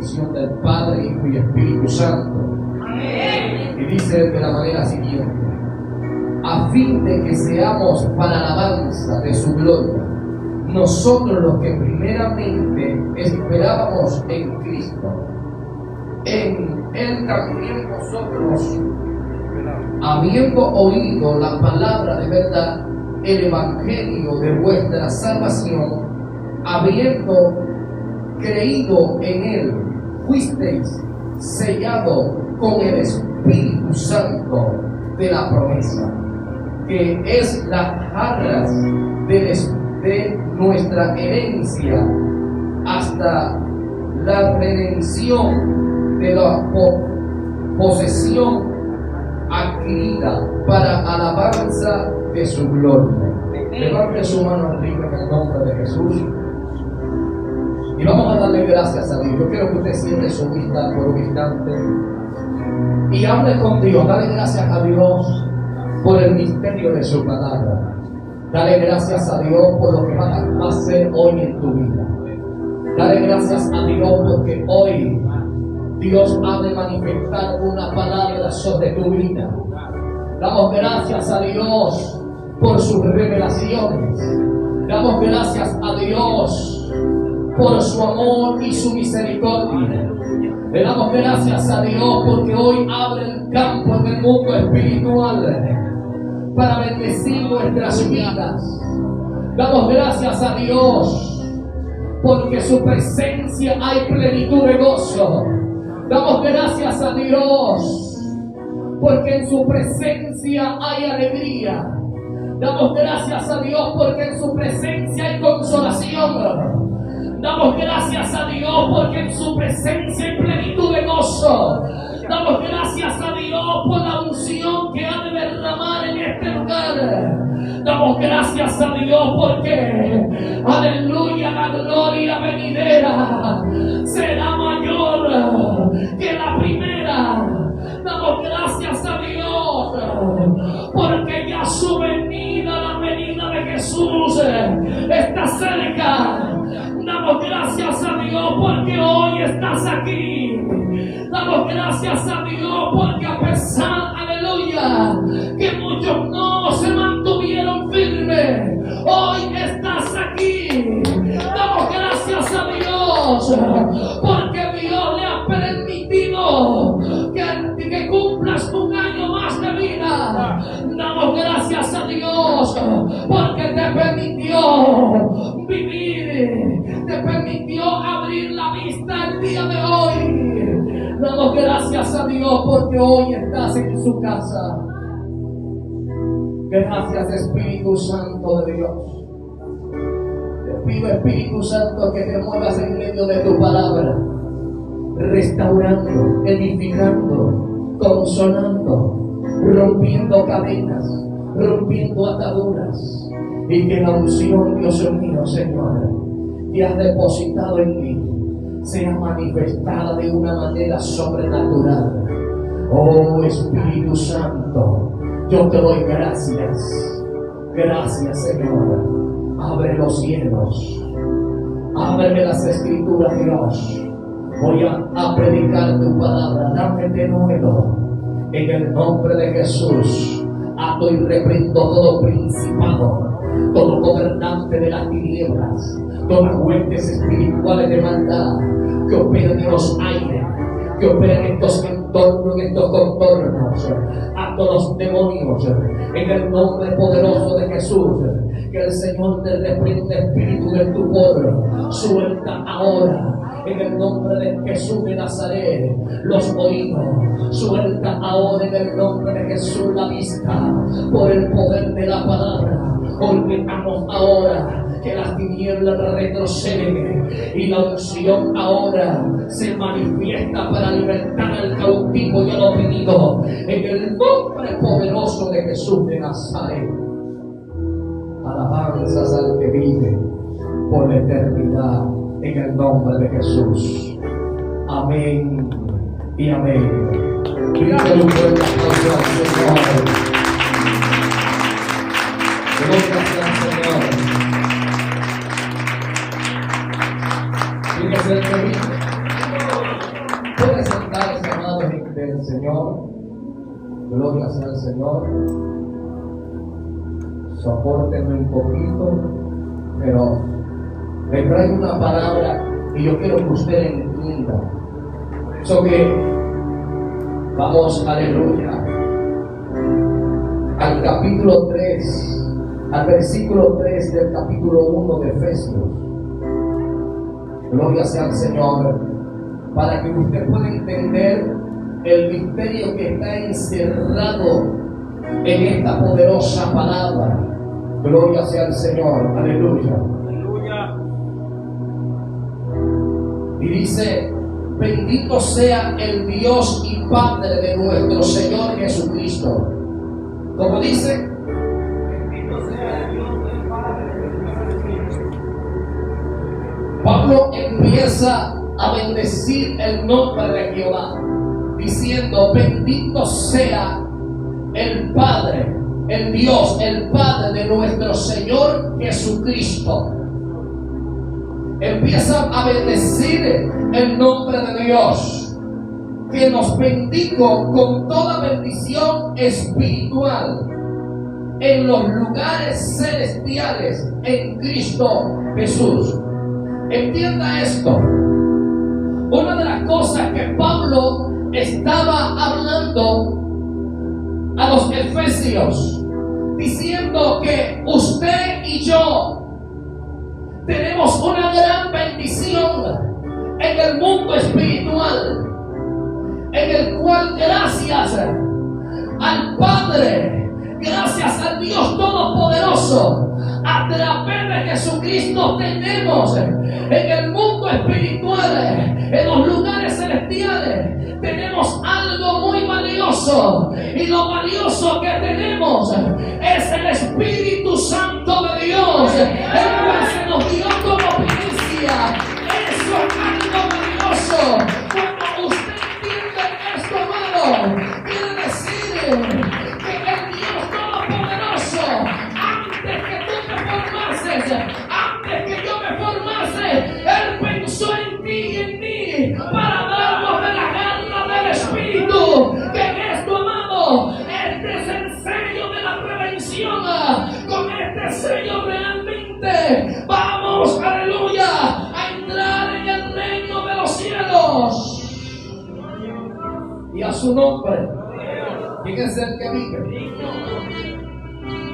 bendición del Padre, Hijo y Espíritu Santo. Amén. Y dice de la manera siguiente: a fin de que seamos para alabanza de su gloria, nosotros los que primeramente esperábamos en Cristo, en Él también vosotros, habiendo oído la palabra de verdad, el evangelio de vuestra salvación, habiendo creído en Él, fuisteis sellados con el Espíritu Santo de la promesa, que es las arras de nuestra herencia hasta la redención de la posesión adquirida para alabanza de su gloria. Levante su mano arriba en el nombre de Jesús y vamos a darle gracias a Dios. Yo quiero que usted cierre su vista por un instante y hable con Dios. Dale gracias a Dios por el misterio de su palabra. Dale gracias a Dios por lo que va a hacer hoy en tu vida. Dale gracias a Dios porque hoy Dios ha de manifestar una palabra sobre tu vida. Damos gracias a Dios por sus revelaciones. Damos gracias a Dios por su amor y su misericordia. Le damos gracias a Dios porque hoy abre el campo en el mundo espiritual para bendecir nuestras vidas. Damos gracias a Dios porque su presencia hay plenitud de gozo. Damos gracias a Dios porque en su presencia hay alegría. Damos gracias a Dios porque en su presencia hay consolación. Damos gracias a Dios porque en su presencia hay plenitud de gozo. Damos gracias a Dios por la unción que ha de derramar en este lugar. Damos gracias a Dios porque, aleluya, la gloria venidera será mayor que la primera. Damos gracias a Dios porque ya su venida, la venida de Jesús, está cerca. Damos gracias a Dios porque hoy estás aquí. Damos gracias a Dios porque a pesar, aleluya, que muchos no se mantuvieron firmes, hoy estás aquí. Damos gracias a Dios porque Dios le ha permitido que cumplas un año más de vida. Damos gracias a Dios porque te permitió vivir, te permitió abrir la vista el día de hoy. Damos gracias a Dios porque hoy estás en su casa. Gracias, Espíritu Santo de Dios. Te pido, Espíritu Santo, que te muevas en medio de tu palabra, restaurando, edificando, consolando, rompiendo cadenas, rompiendo ataduras, y que la unción, Dios mío, Señor, que has depositado en mí sea manifestada de una manera sobrenatural. Oh Espíritu Santo, yo te doy gracias. Gracias, Señor. Abre los cielos, ábreme las escrituras, Dios. Voy a predicar tu palabra. Dame de nuevo en el nombre de Jesús. Ato y reprendo todo principado, todo gobernante de las tinieblas, todas huestes espirituales de maldad que operan en los aires, que operan en estos entornos, en estos contornos, a todos los demonios, en el nombre poderoso de Jesús. Que el Señor te reprenda, espíritu del tupor, suelta ahora. En el nombre de Jesús de Nazaret, los oídos, suelta ahora en el nombre de Jesús la vista, por el poder de la palabra. Ordenamos ahora que las tinieblas retroceden y la unción ahora se manifiesta para libertar al cautivo y al oprimido. En el nombre poderoso de Jesús de Nazaret. Alabanzas al que vive por la eternidad. En el nombre de Jesús. Amén y amén. Pídale un buen aplauso al Señor. Gracias al Señor. Fíjese el que vive. el Señor. Gloria sea al Señor. Sopórtenme un poquito, pero le traigo una palabra y yo quiero que usted entienda. Eso que vamos, aleluya, al capítulo 3, al versículo 3 del capítulo 1 de Efesios. Gloria sea al Señor, para que usted pueda entender el misterio que está encerrado en esta poderosa palabra. Gloria sea al Señor, aleluya. Aleluya. Y dice: bendito sea el Dios y Padre de nuestro Señor Jesucristo. ¿Cómo dice? Bendito sea el Dios y Padre de nuestro Jesucristo. Pablo empieza a bendecir el nombre de Jehová, diciendo: bendito sea el Padre, el Dios, el Padre de nuestro Señor Jesucristo. Empieza a bendecir el nombre de Dios, que nos bendijo con toda bendición espiritual en los lugares celestiales en Cristo Jesús. Entienda esto. Una de las cosas que Pablo estaba hablando a los efesios, diciendo que usted y yo tenemos una gran bendición en el mundo espiritual, en el cual gracias al Padre, gracias al Dios Todopoderoso, a través de Jesucristo tenemos en el mundo espiritual, en los lugares celestiales, tenemos algo muy valioso. Y lo valioso que tenemos es el Espíritu Santo de Dios, el cual se nos dio como primicia. Eso es algo valioso. Cuando usted entiende esto, amado, quiere decir que el Dios Todopoderoso, antes que tú te formases, antes que yo me formase, Él pensó en ti y en mí para darnos de la gana del Espíritu. Que en esto, amado, este es el sello de la prevención. Con este sello realmente vamos, aleluya, a entrar en el reino de los cielos. Y a su nombre, ¿quién es el que vive?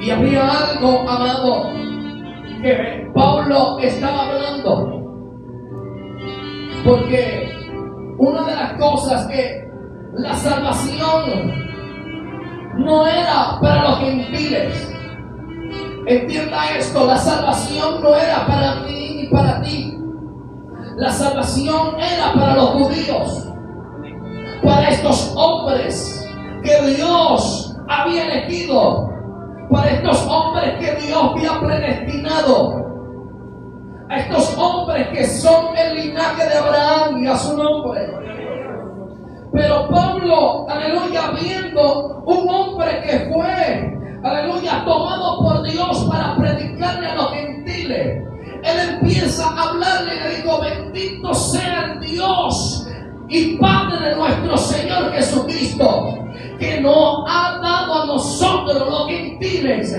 Y había algo, amado, que Pablo estaba hablando, porque una de las cosas que la salvación no era para los gentiles. Entienda esto: la salvación no era para mí ni para ti. La salvación era para los judíos, para estos hombres que Dios había elegido, para estos hombres que Dios había predestinado, a estos hombres que son el linaje de Abraham y a su nombre. Pero Pablo, aleluya, viendo un hombre que fue, aleluya, tomado por Dios para predicarle a los gentiles, él empieza a hablarle y le dijo: bendito sea el Dios y Padre de nuestro Señor Jesucristo, que nos ha dado a nosotros los gentiles,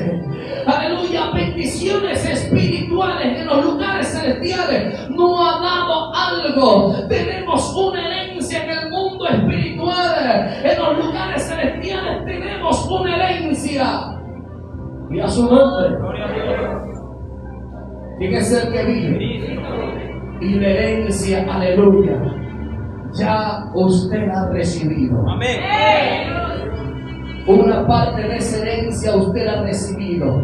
aleluya, bendiciones espirituales en los lugares celestiales. Nos ha dado algo. Tenemos una herencia en el mundo espiritual, en los lugares celestiales tenemos una herencia. Y a su nombre, ¿quién es el que vive? Y la herencia, aleluya, ya usted ha recibido. Amén. Una parte de esa herencia usted ha recibido,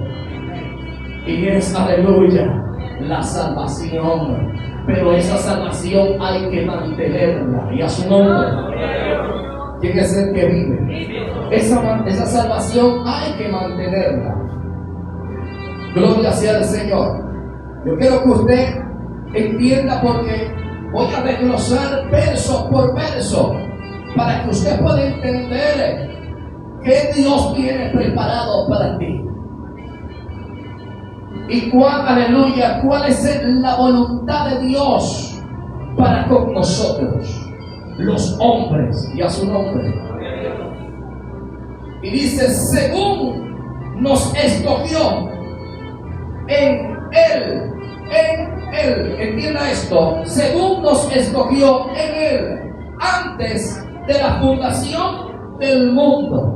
y es, aleluya, la salvación. Pero esa salvación hay que mantenerla. Y a su nombre, ¿quién es el que vive? Esa salvación hay que mantenerla. Gloria sea al Señor. Yo quiero que usted entienda, porque voy a desglosar verso por verso para que usted pueda entender qué Dios tiene preparado para ti. Y cuál, aleluya, cuál es la voluntad de Dios para con nosotros, los hombres, y a su nombre. Y dice, según nos escogió en Él, entienda esto, según nos escogió en Él, antes de la fundación del mundo.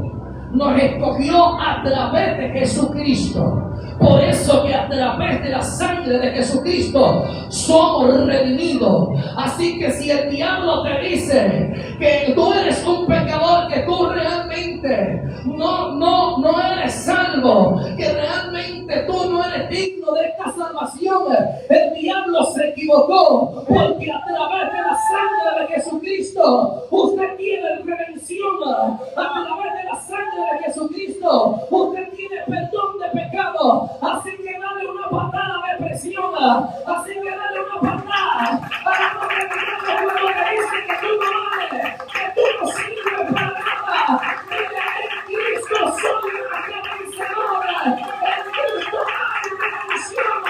Nos escogió a través de Jesucristo. Por eso que a través de la sangre de Jesucristo somos redimidos. Así que si el diablo te dice que tú eres un pecador, que tú realmente no eres salvo, que realmente tú no eres digno de esta salvación, el diablo se equivocó, porque a través de la sangre de Jesucristo usted tiene redención. A través de la sangre de Jesucristo usted tiene perdón de pecado. Así que dale una patada de presión, así que dale una patada a la nombre de Dios cuando te dice que tú no vales, que tú no sirves para nada. Dile, en Cristo soy una vencedora, en Cristo hay redención,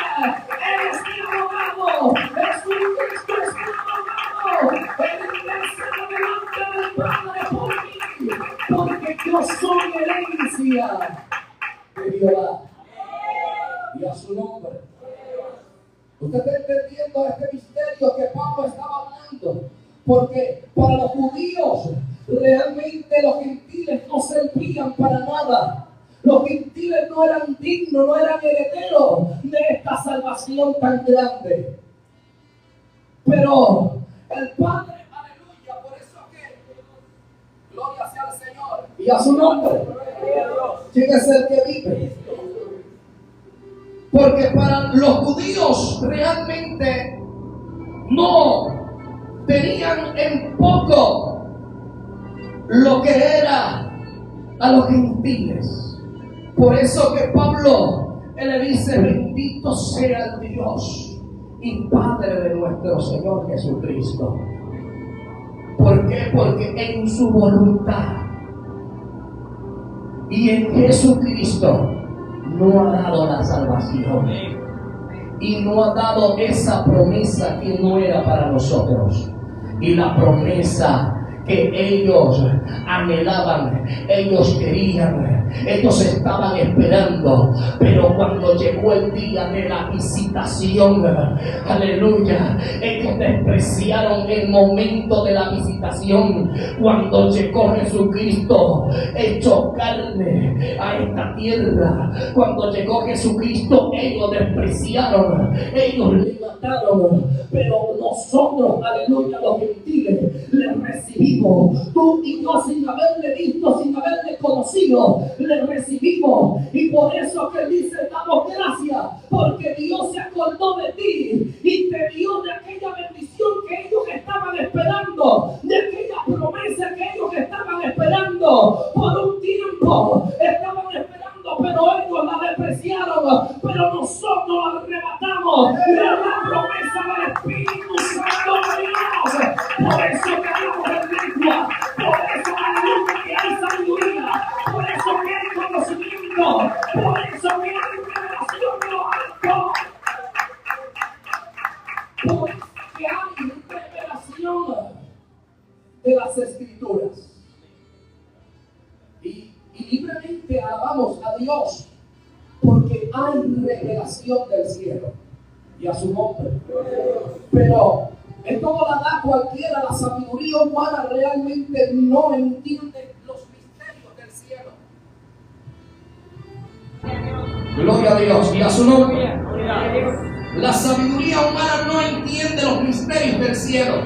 eres mi abogado, Jesucristo es mi abogado, Él intercede delante del Padre por mí, porque yo soy herencia de Jehová. Y a su nombre. Usted está entendiendo este misterio que Pablo estaba hablando, porque para los judíos realmente los gentiles no servían para nada. Los gentiles no eran dignos, no eran herederos de esta salvación tan grande. Pero el Padre, aleluya, por eso que gloria sea al Señor y a su nombre. ¿Quién es el que vive? Porque para los judíos realmente no tenían en poco lo que era a los gentiles. Por eso que Pablo, él le dice, bendito sea el Dios y Padre de nuestro Señor Jesucristo. ¿Por qué? Porque en su voluntad y en Jesucristo no ha dado la salvación y no ha dado esa promesa que no era para nosotros, y la promesa que ellos anhelaban, ellos querían, ellos estaban esperando. Pero cuando llegó el día de la visitación, aleluya, ellos despreciaron el momento de la visitación. Cuando llegó Jesucristo hecho carne a esta tierra, cuando llegó Jesucristo, ellos despreciaron, ellos le mataron. Pero nosotros, aleluya, los gentiles, le recibimos. Tú y yo, sin haberle visto, sin haberle conocido, le recibimos. Y por eso que dice, damos gracias, porque Dios se acordó de ti y te dio de aquella bendición que ellos estaban esperando, de aquella promesa que ellos estaban esperando por un tiempo. Estaban esperando, pero ellos la despreciaron, pero nosotros la arrebatamos de la promesa del Espíritu Santo de Dios. Por eso que hablamos de lengua, por eso que hay sabiduría, por eso que hay conocimiento, por eso que hay revelación de lo alto, por eso que hay revelación de las Escrituras. Y libremente alabamos a Dios porque hay revelación del cielo y a su nombre. Pero esto no la da cualquiera. La sabiduría humana realmente no entiende los misterios del cielo. Gloria a Dios y a su nombre. La sabiduría humana no entiende los misterios del cielo.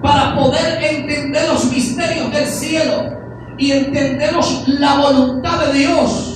Para poder entender los misterios del cielo y entendemos la voluntad de Dios,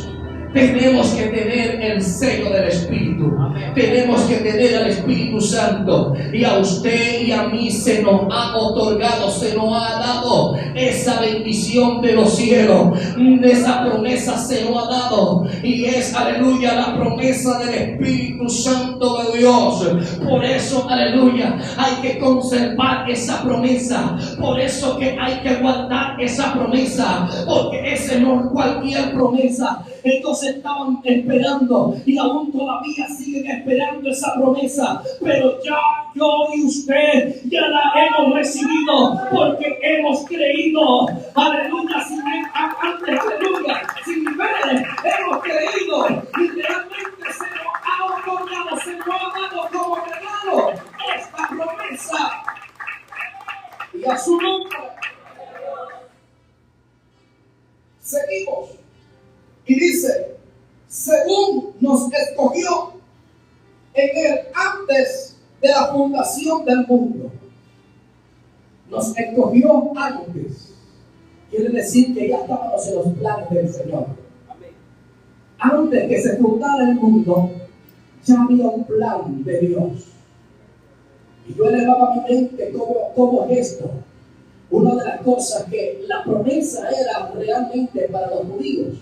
tenemos que tener el sello del Espíritu. Tenemos que tener al Espíritu Santo. Y a usted y a mí se nos ha otorgado, se nos ha dado esa bendición de los cielos. Esa promesa se nos ha dado. Y es, aleluya, la promesa del Espíritu Santo de Dios. Por eso, aleluya, hay que conservar esa promesa. Por eso que hay que guardar esa promesa. Porque esa no es cualquier promesa. Ellos estaban esperando y aún todavía siguen esperando esa promesa. Pero ya yo y usted ya la hemos recibido porque hemos creído. Aleluya, aleluya, sin ver, hemos creído y realmente se nos ha otorgado, se nos ha dado como regalo esta promesa. Y a su nombre. Seguimos. Y dice, según nos escogió en él antes de la fundación del mundo. Nos escogió antes. Quiere decir que ya estábamos en los planes del Señor. Antes que se fundara el mundo, ya había un plan de Dios. Y yo elevaba mi mente como esto. Una de las cosas que la promesa era realmente para los judíos.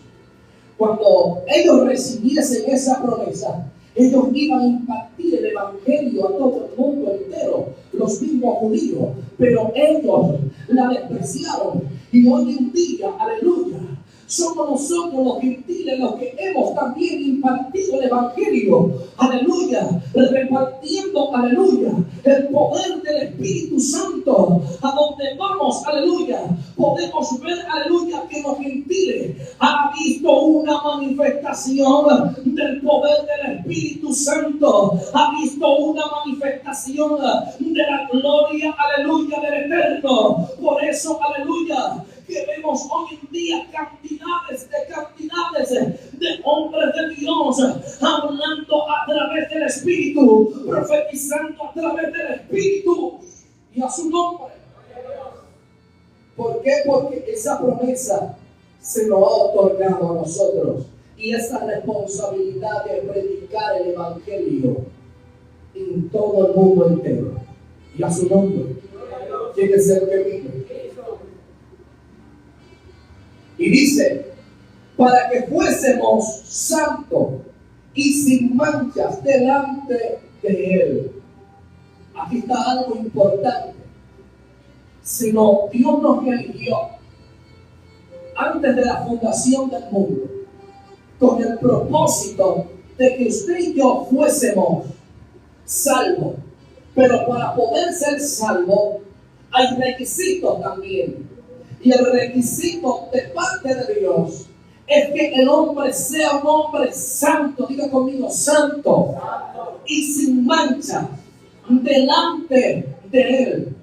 Cuando ellos recibiesen esa promesa, ellos iban a impartir el evangelio a todo el mundo entero, los mismos judíos. Pero ellos la despreciaron. Y hoy en día, aleluya, somos nosotros los gentiles los que hemos también impartido el evangelio, aleluya, repartiendo, aleluya, el poder del Espíritu Santo. A donde vamos, aleluya, podemos ver, aleluya, que los gentiles han visto una manifestación del poder del Espíritu Santo, ha visto una manifestación de la gloria, aleluya, del Eterno. Por eso, aleluya, que vemos hoy en día cantidades de hombres de Dios hablando a través del Espíritu, profetizando a través del Espíritu y a su nombre. ¿Por qué? Porque esa promesa se nos ha otorgado a nosotros y esa responsabilidad de predicar el Evangelio en todo el mundo entero y a su nombre. ¿Quién es el que vive? Y dice, para que fuésemos santos y sin manchas delante de Él. Aquí está algo importante. Sino Dios nos eligió antes de la fundación del mundo con el propósito de que usted y yo fuésemos salvos. Pero para poder ser salvo hay requisitos también. Y el requisito de parte de Dios es que el hombre sea un hombre santo, diga conmigo, santo, y sin mancha delante de Él.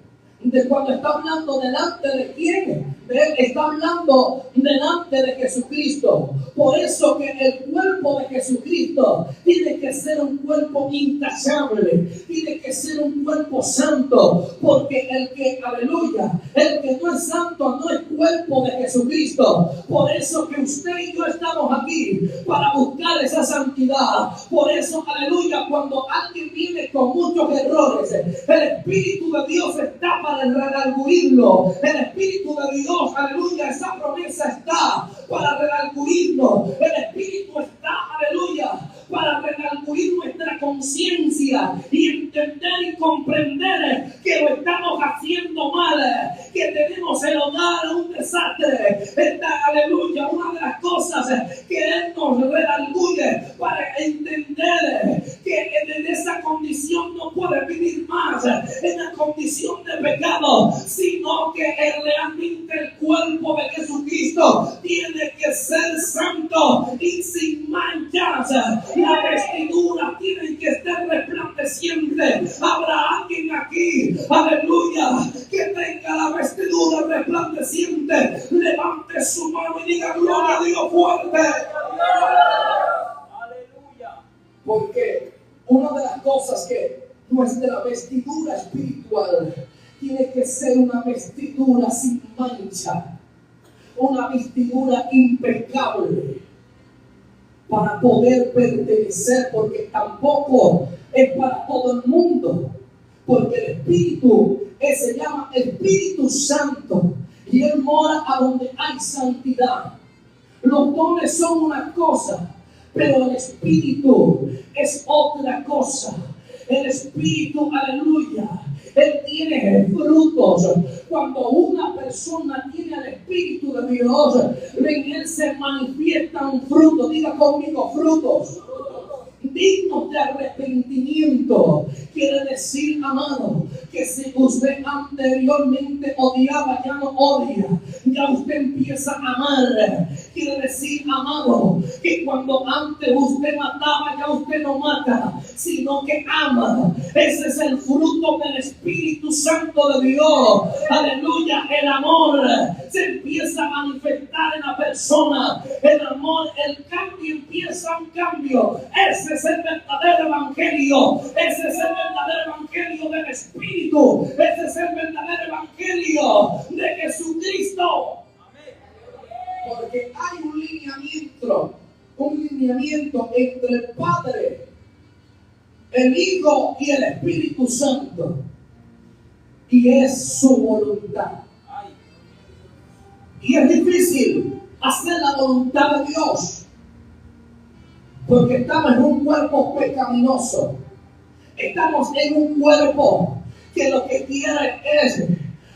De cuando está hablando delante de quién, de Él está hablando delante de Jesucristo. Por eso que el cuerpo de Jesucristo tiene que ser un cuerpo intachable, tiene que ser un cuerpo santo, porque el que, aleluya, el que no es santo no es cuerpo de Jesucristo. Por eso que usted y yo estamos aquí para buscar esa santidad. Por eso, aleluya, cuando alguien viene con muchos errores, el Espíritu de Dios está para redarguirlo. El Espíritu de Dios, aleluya, esa promesa está para redarguirnos. El Espíritu está, aleluya, para redarguir nuestra conciencia y entender y comprender que lo estamos haciendo mal, que tenemos el hogar un desastre. Esta, aleluya, una de las cosas que Él nos redarguye para entender que en esa condición no puede vivir más en la condición de pecado, sino que realmente el cuerpo de Jesucristo tiene que ser santo y sin manchas. La vestidura tiene que estar resplandeciente. Habrá alguien aquí, aleluya, que tenga la vestidura resplandeciente. Levante su mano y diga gloria a Dios fuerte. Aleluya. Porque una de las cosas que nuestra vestidura espiritual tiene que ser una vestidura sin mancha, una vestidura impecable para poder pertenecer, porque tampoco es para todo el mundo, porque el Espíritu se llama Espíritu Santo y Él mora a donde hay santidad. Los dones son una cosa, pero el Espíritu es otra cosa. El Espíritu, aleluya, Él tiene frutos. Cuando una persona tiene el Espíritu de Dios, en él se manifiesta un fruto. Diga conmigo, frutos dignos de arrepentimiento. Quiere decir, amado, que si usted anteriormente odiaba, ya no odia, ya usted empieza a amar. Quiere decir, amado, que cuando antes usted mataba, ya usted no mata, sino que ama. Ese es el fruto del Espíritu Santo de Dios. Aleluya. El amor se empieza a manifestar en la persona. El amor, el cambio, empieza un cambio. Ese es el verdadero evangelio. Ese es el verdadero evangelio del Espíritu. Ese es el verdadero evangelio de Jesucristo. Porque hay un lineamiento entre el Padre, el Hijo y el Espíritu Santo. Y es su voluntad. Y es difícil hacer la voluntad de Dios, porque estamos en un cuerpo pecaminoso. Estamos en un cuerpo que lo que quiere es,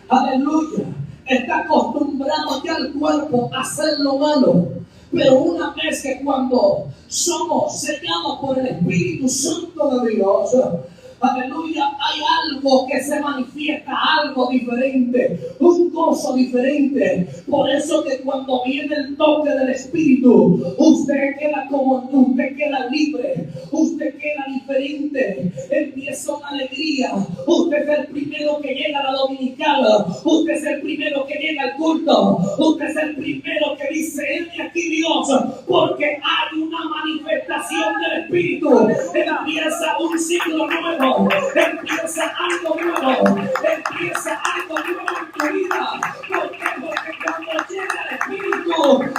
aleluya, está acostumbrado ya al cuerpo a hacer lo malo. Pero una vez que cuando somos sellados por el Espíritu Santo de Dios, aleluya, hay algo que se manifiesta, algo diferente, un gozo diferente. Por eso que cuando viene el toque del Espíritu, usted queda libre, usted queda diferente, empieza una alegría. Usted es el primero que llega a la dominical, usted es el primero que llega al culto, usted es el primero que dice, heme aquí Dios, porque hay una manifestación del Espíritu. Empieza un ciclo nuevo. Empieza algo nuevo. Empieza algo nuevo en tu vida. ¿Por qué? Porque cuando llega el Espíritu,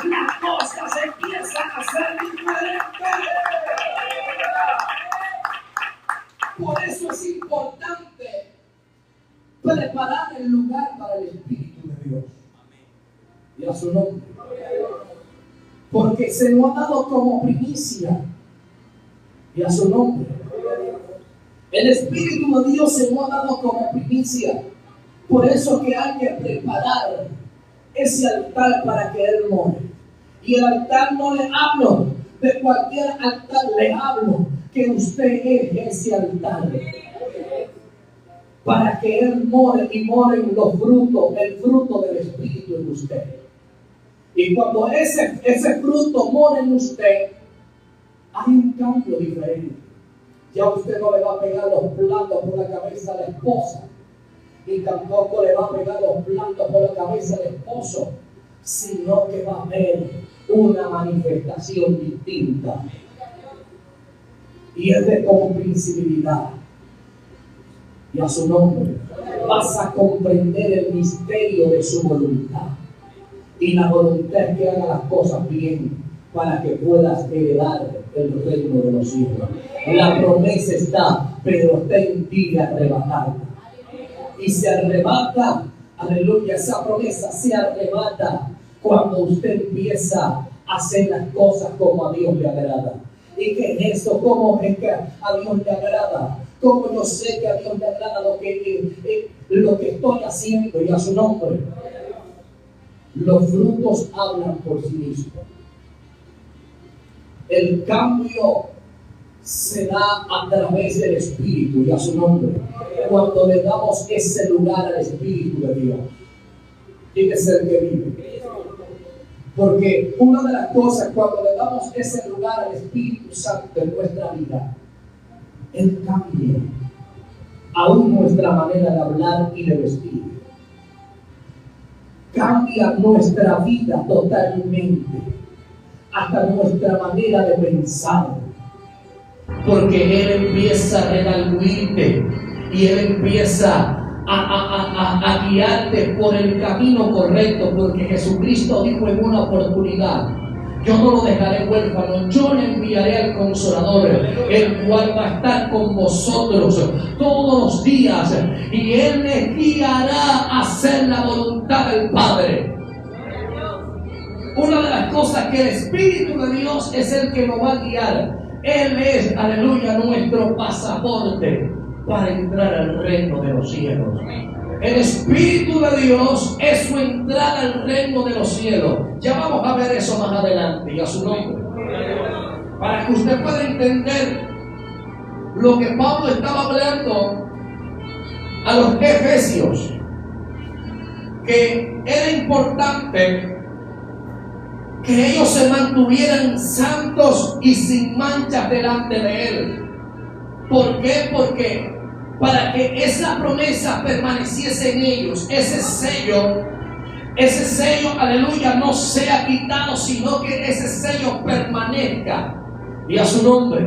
las cosas empiezan a ser diferentes. Por eso es importante preparar el lugar para el Espíritu de Dios. Y a su nombre. Porque se nos ha dado como primicia. Y a su nombre. El Espíritu de Dios se nos ha dado como primicia. Por eso que hay que preparar ese altar para que Él more. Y el altar no le hablo de cualquier altar, le hablo que usted es ese altar. Para que Él more y moren los frutos, el fruto del Espíritu en usted. Y cuando ese fruto mora en usted, hay un cambio diferente. Ya usted no le va a pegar los platos por la cabeza a la esposa, y tampoco le va a pegar los platos por la cabeza al esposo, sino que va a haber una manifestación distinta. Y es de comprensibilidad. Y a su nombre vas a comprender el misterio de su voluntad. Y la voluntad es que haga las cosas bien para que puedas heredar el reino de los cielos. La promesa está, pero está en ti de arrebatarla. Y se arrebata, aleluya, esa promesa se arrebata cuando usted empieza a hacer las cosas como a Dios le agrada. ¿Y qué es eso? ¿Cómo es que a Dios le agrada? ¿Cómo yo sé que a Dios le agrada lo que estoy haciendo? Y a su nombre. Los frutos hablan por sí mismos. El cambio se da a través del Espíritu, y a su nombre. Cuando le damos ese lugar al Espíritu de Dios. Tiene que ser que vive. Porque una de las cosas, cuando le damos ese lugar al Espíritu Santo en nuestra vida, Él cambia aún nuestra manera de hablar y de vestir. Cambia nuestra vida totalmente, hasta nuestra manera de pensar. Porque Él empieza a redarguirte y Él empieza a guiarte por el camino correcto, porque Jesucristo dijo en una oportunidad: yo no lo dejaré huérfano, yo le enviaré al Consolador, el cual va a estar con vosotros todos los días, y Él les guiará a hacer la voluntad del Padre. Una de las cosas que el Espíritu de Dios es el que nos va a guiar. Él es, aleluya, nuestro pasaporte. para entrar al reino de los cielos. El Espíritu de Dios es su entrada al reino de los cielos. Ya vamos a ver eso más adelante y a su nombre. Para que usted pueda entender lo que Pablo estaba hablando a los efesios, que era importante que ellos se mantuvieran santos y sin manchas delante de Él. ¿Por qué? Porque para que esa promesa permaneciese en ellos, ese sello, aleluya, no sea quitado, sino que ese sello permanezca. Y a su nombre.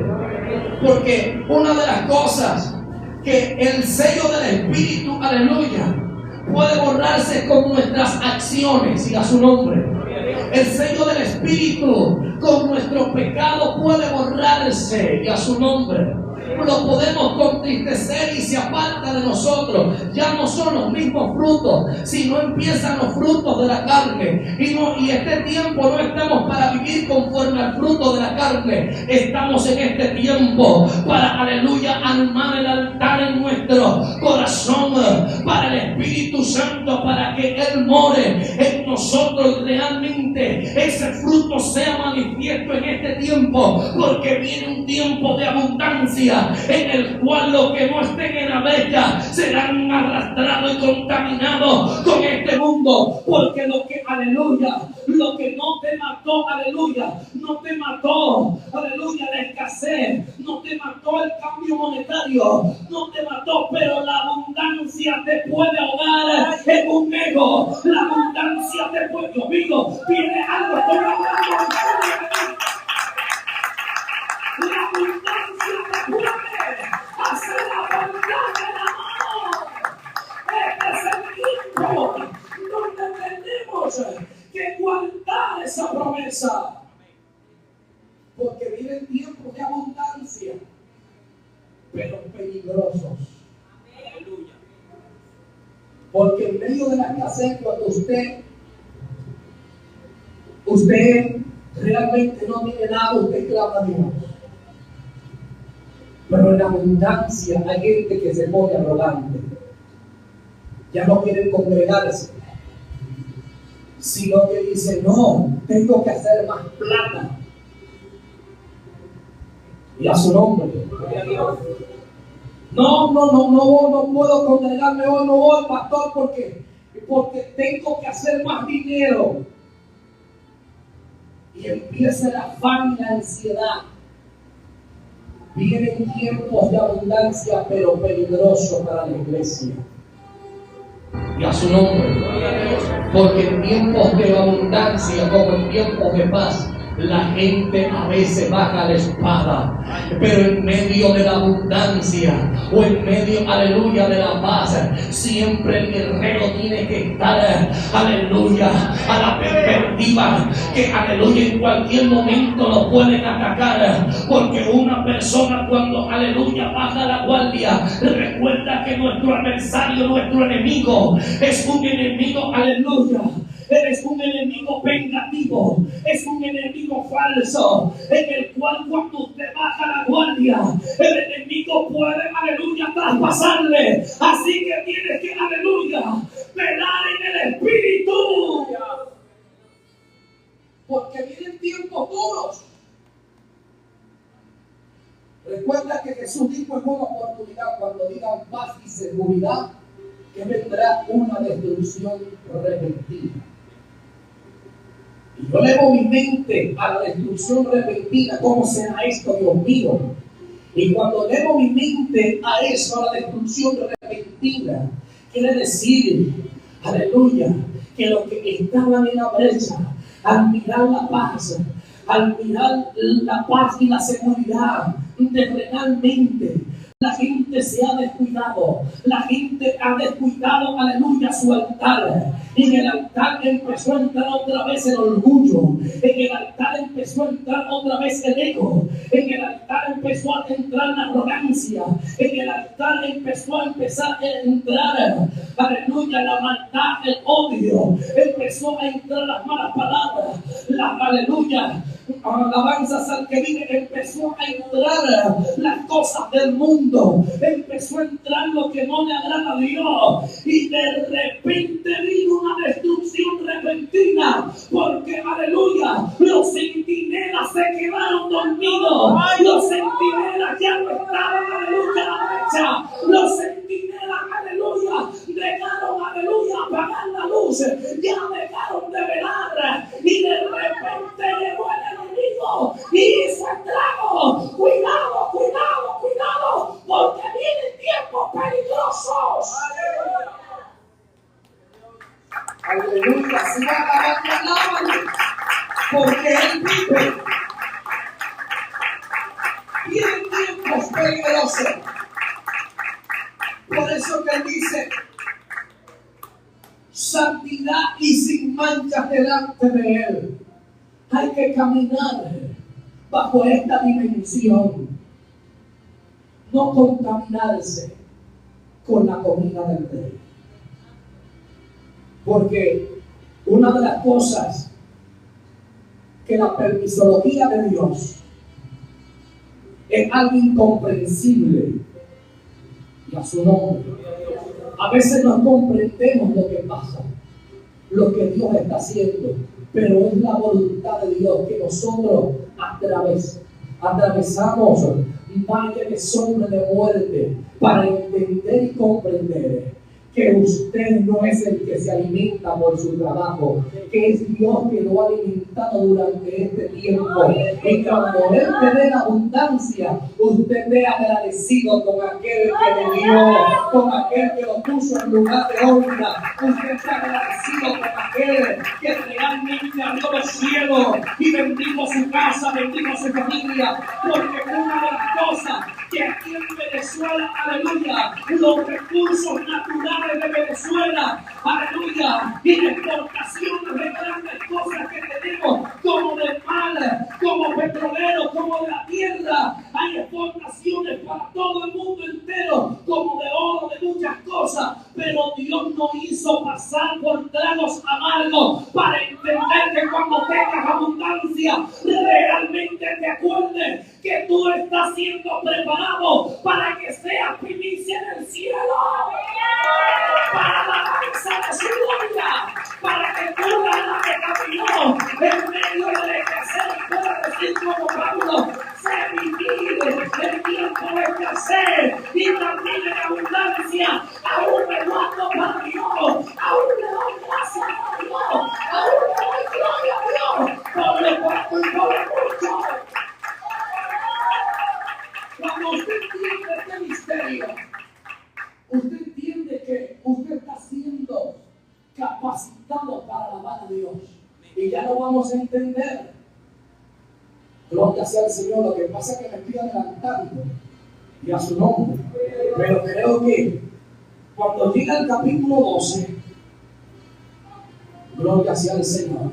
Porque una de las cosas que el sello del Espíritu, aleluya, puede borrarse con nuestras acciones, y a su nombre. El sello del Espíritu con nuestro pecado puede borrarse, y a su nombre. Lo podemos contristecer y se aparta de nosotros. Ya no son los mismos frutos, sino empiezan los frutos de la carne. Y este tiempo no estamos para vivir conforme al fruto de la carne. Estamos en este tiempo para, aleluya, armar el altar en nuestro corazón para el Espíritu Santo, para que Él more en nosotros y realmente ese fruto sea manifiesto en este tiempo, porque viene un tiempo de abundancia en el cual los que no estén en la brecha serán arrastrados y contaminados con este mundo, porque lo que, aleluya, lo que no te mató, aleluya, no te mató, aleluya, la escasez, no te mató el cambio monetario, no te mató, pero la abundancia te puede ahogar en un ego, la abundancia te puede, Dios mío, viene algo, estoy hablando. La abundancia te puede hacer la voluntad del amor. Este es el tiempo donde tenemos que guardar esa promesa. Porque vienen tiempos de abundancia, pero peligrosos. Aleluya. Porque en medio de la escasez, cuando usted realmente no tiene nada, usted clama a Dios. Pero en la abundancia hay gente que se pone arrogante. Ya no quieren congregarse, sino que dice: no, tengo que hacer más plata. Y a su nombre. No puedo congregarme hoy, no voy, pastor, porque tengo que hacer más dinero. Y empieza el afán y la ansiedad. Vienen tiempos de abundancia, pero peligrosos para la iglesia. Y a su nombre. Porque en tiempos de abundancia, como en tiempos de paz, la gente a veces baja la espada. Pero en medio de la abundancia, o en medio, aleluya, de la paz, siempre el guerrero tiene que estar, aleluya, a la perspectiva que, aleluya, en cualquier momento lo pueden atacar. Porque una persona, cuando, aleluya, baja la guardia, recuerda que nuestro adversario, nuestro enemigo, es un enemigo, aleluya, eres un enemigo vengativo, es un enemigo falso, en el cual cuando usted baja la guardia, el enemigo puede, aleluya, traspasarle. Así que tienes que, aleluya, velar en el Espíritu, porque vienen tiempos duros. Recuerda que Jesús dijo en una oportunidad, cuando digan paz y seguridad, que vendrá una destrucción repentina. Y yo elevo mi mente a la destrucción repentina. ¿Cómo será esto, Dios mío? Y cuando elevo mi mente a eso, a la destrucción repentina, quiere decir, aleluya, que los que estaban en la brecha, al mirar la paz y la seguridad, de realmente la gente se ha descuidado. La gente ha descuidado, aleluya, su altar. En el altar empezó a entrar otra vez el orgullo. En el altar empezó a entrar otra vez el ego. En el altar empezó a entrar la arrogancia. En el altar empezó a entrar, aleluya, la maldad, el odio. Empezó a entrar las malas palabras, aleluya, alabanzas al que vive, empezó a entrar las cosas del mundo, empezó a entrar lo que no le agrada a Dios, y de repente vino una destrucción repentina, porque aleluya, los centinelas se quedaron dormidos, los centinelas ya no estaban, aleluya, a la brecha, los centinelas, aleluya, dejaron, aleluya, apagar la luz, ya dejaron de velar, y de repente llegó el enemigo y hizo estrago. Cuidado, cuidado, cuidado, porque vienen tiempos peligrosos. Aleluya, se va a acabar, porque Él vive. Vienen tiempos peligrosos. Por eso que Él dice: santidad y sin manchas delante de Él. Hay que caminar bajo esta dimensión, no contaminarse con la comida del rey. Porque una de las cosas que la permisología de Dios es algo incomprensible, y a su nombre. A veces no comprendemos lo que pasa, lo que Dios está haciendo, pero es la voluntad de Dios que nosotros atravesamos valle de sombra de muerte para entender y comprender que usted no es el que se alimenta por su trabajo, que es Dios que lo ha alimentado durante este tiempo. Y cuando Él te dé la abundancia, usted esté agradecido con aquel que le dio, con aquel que lo puso en lugar de honra. Usted está agradecido con aquel que realmente abrió los cielos y bendijo su casa, bendijo su familia, porque una de las cosas que aquí en Venezuela, aleluya, los recursos naturales de Venezuela, aleluya, y la exportación de grandes cosas que tenemos, como de mal, como petrolero, como de la tierra, hay exportaciones para todo el mundo entero, como de oro, de muchas cosas, pero Dios nos hizo pasar por tragos amargos para entender que cuando tengas abundancia, realmente te acuerdes que tú estás siendo preparado para que seas primicia en el cielo, para la alabanza de su gloria, para que tú la que caminó en medio del escasez pueda decir como Pablo: sé vivir el tiempo de escasez y también en abundancia, aún me guardo para Dios, aún le doy gracias a Dios, aún le doy gloria a Dios, por lo poco y por lo mucho. Cuando usted entiende este misterio, usted entiende que usted está siendo capacitado para alabar a Dios. Y ya lo vamos a entender. Gloria sea al Señor. Lo que pasa es que me estoy adelantando y a su nombre. Pero creo que cuando llega el capítulo 12, gloria sea al Señor,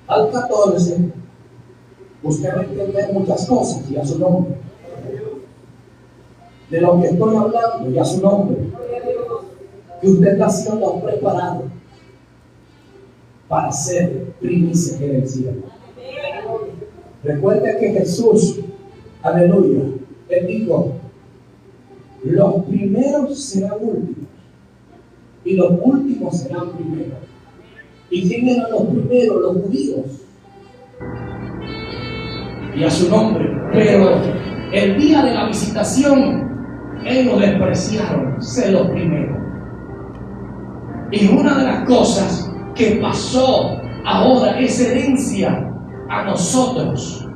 al 14, usted va a entender muchas cosas y a su nombre. De lo que estoy hablando y a su nombre. Que usted está siendo preparado para ser primicia en el cielo. Recuerde que Jesús, aleluya, Él dijo: los primeros serán últimos y los últimos serán primeros. ¿Y quién eran los primeros? Los judíos. Y a su nombre. Pero el día de la visitación, ellos despreciaron ser los primeros. Y una de las cosas que pasó ahora es herencia a nosotros,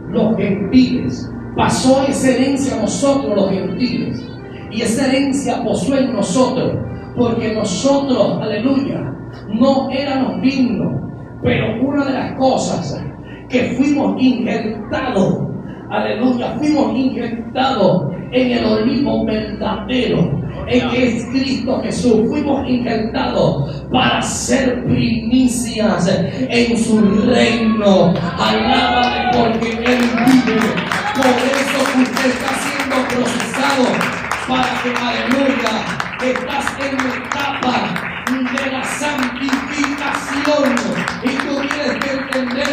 los gentiles. Pasó esa herencia a nosotros, los gentiles. Y esa herencia posó en nosotros, porque nosotros, aleluya, no éramos dignos. Pero una de las cosas que fuimos ingentados, aleluya, fuimos ingentados en el olivo verdadero, en que es Cristo Jesús. Fuimos ingentados para ser primicias en su reino. Alábale porque Él vive. Por eso usted está siendo procesado, para que, aleluya, estás en la etapa de la santificación. Y tú tienes que entender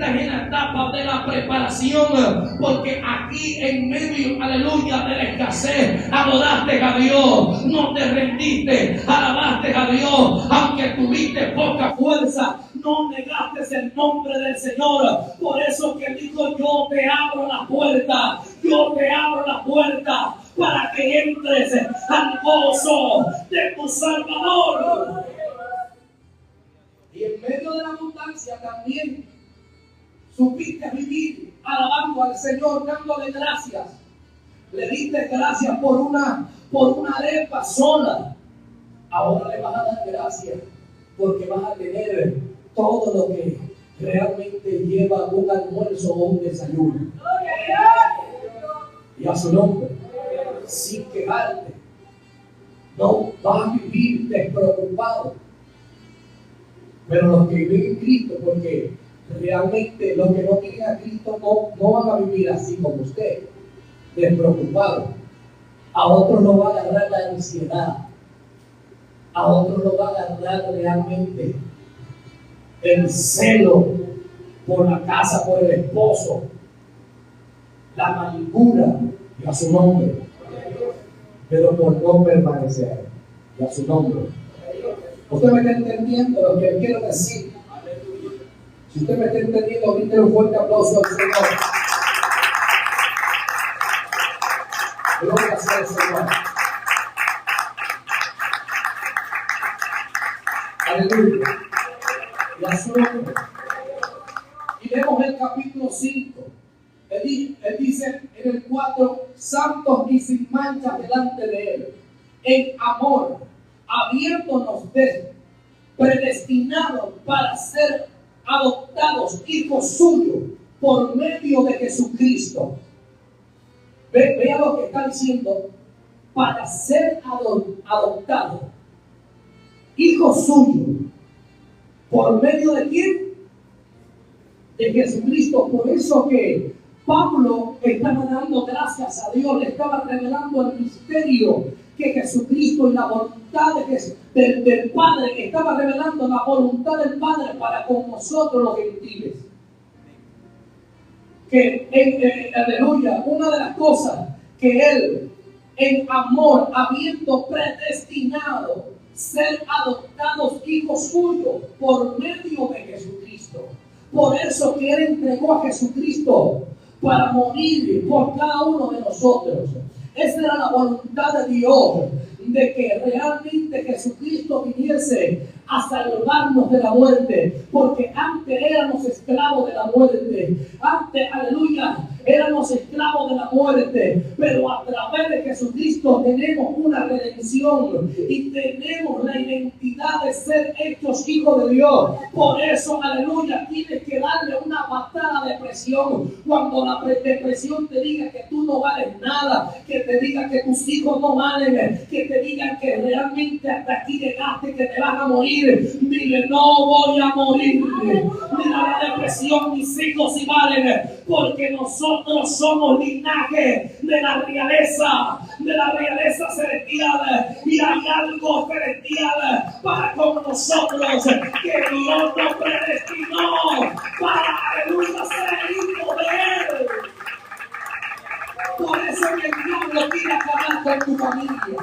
estás en la etapa de la preparación, porque aquí en medio, aleluya, de la escasez, adoraste a Dios, no te rendiste, alabaste a Dios, aunque tuviste poca fuerza, no negaste el nombre del Señor. Por eso que dijo: yo te abro la puerta, yo te abro la puerta para que entres al gozo de tu Salvador. Y en medio de la abundancia también supiste vivir alabando al Señor, dándole gracias. Le diste gracias por una arepa sola. Ahora le vas a dar gracias porque vas a tener todo lo que realmente lleva un almuerzo o un desayuno. Y a su nombre, sin quejarte. No vas a vivir despreocupado. Pero los que viven en Cristo, porque realmente los que no tienen a Cristo no van a vivir así como usted, despreocupado. A otros lo va a agarrar la ansiedad. A otros lo va a agarrar realmente el celo por la casa, por el esposo, la amargura, y a su nombre. Pero por no permanecer, y a su nombre. Usted me está entendiendo lo que quiero decir. Si usted me está entendiendo, ahorita un fuerte aplauso al Señor. Gloria sea al Señor. Aleluya. Y a su nombre. Y vemos el capítulo 5. Él dice en el 4: santos y sin mancha delante de Él, en amor, habiéndonos predestinados para ser adoptados hijos suyos por medio de Jesucristo. Vea lo que está diciendo: para ser adoptados hijos suyos. ¿Por medio de quién? De Jesucristo. Por eso que Pablo estaba dando gracias a Dios, le estaba revelando el misterio que Jesucristo y la voluntad del Padre, estaba revelando la voluntad del Padre para con nosotros los gentiles. Que aleluya, una de las cosas que Él, en amor, habiendo predestinado ser adoptados hijos suyos por medio de Jesucristo. Por eso que Él entregó a Jesucristo para morir por cada uno de nosotros. Esa era la voluntad de Dios, de que realmente Jesucristo viniese a salvarnos de la muerte, porque antes éramos esclavos de la muerte, antes, aleluya, éramos esclavos de la muerte, pero a través de Jesucristo tenemos una redención y tenemos la identidad de ser hechos hijos de Dios. Por eso, aleluya, tienes que darle una patada a la depresión. Cuando la depresión te diga que tú no vales nada, que te diga que tus hijos no valen, que te digan que realmente hasta aquí llegaste, que te vas a morir, dile: no voy a morir. Mira la depresión, mis hijos sí valen, porque nosotros somos linaje de la realeza celestial, y hay algo celestial para con nosotros que Dios nos predestinó para, aleluya, ser hijos de Él. Por eso que el diablo quiere acabar con tu familia.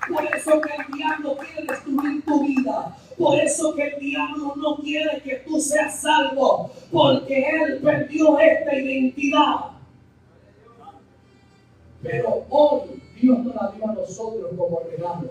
Por eso que el diablo quiere destruir tu vida. Por eso que el diablo no quiere que tú seas salvo. Porque él perdió esta identidad. Pero hoy Dios nos la dio a nosotros como regalo.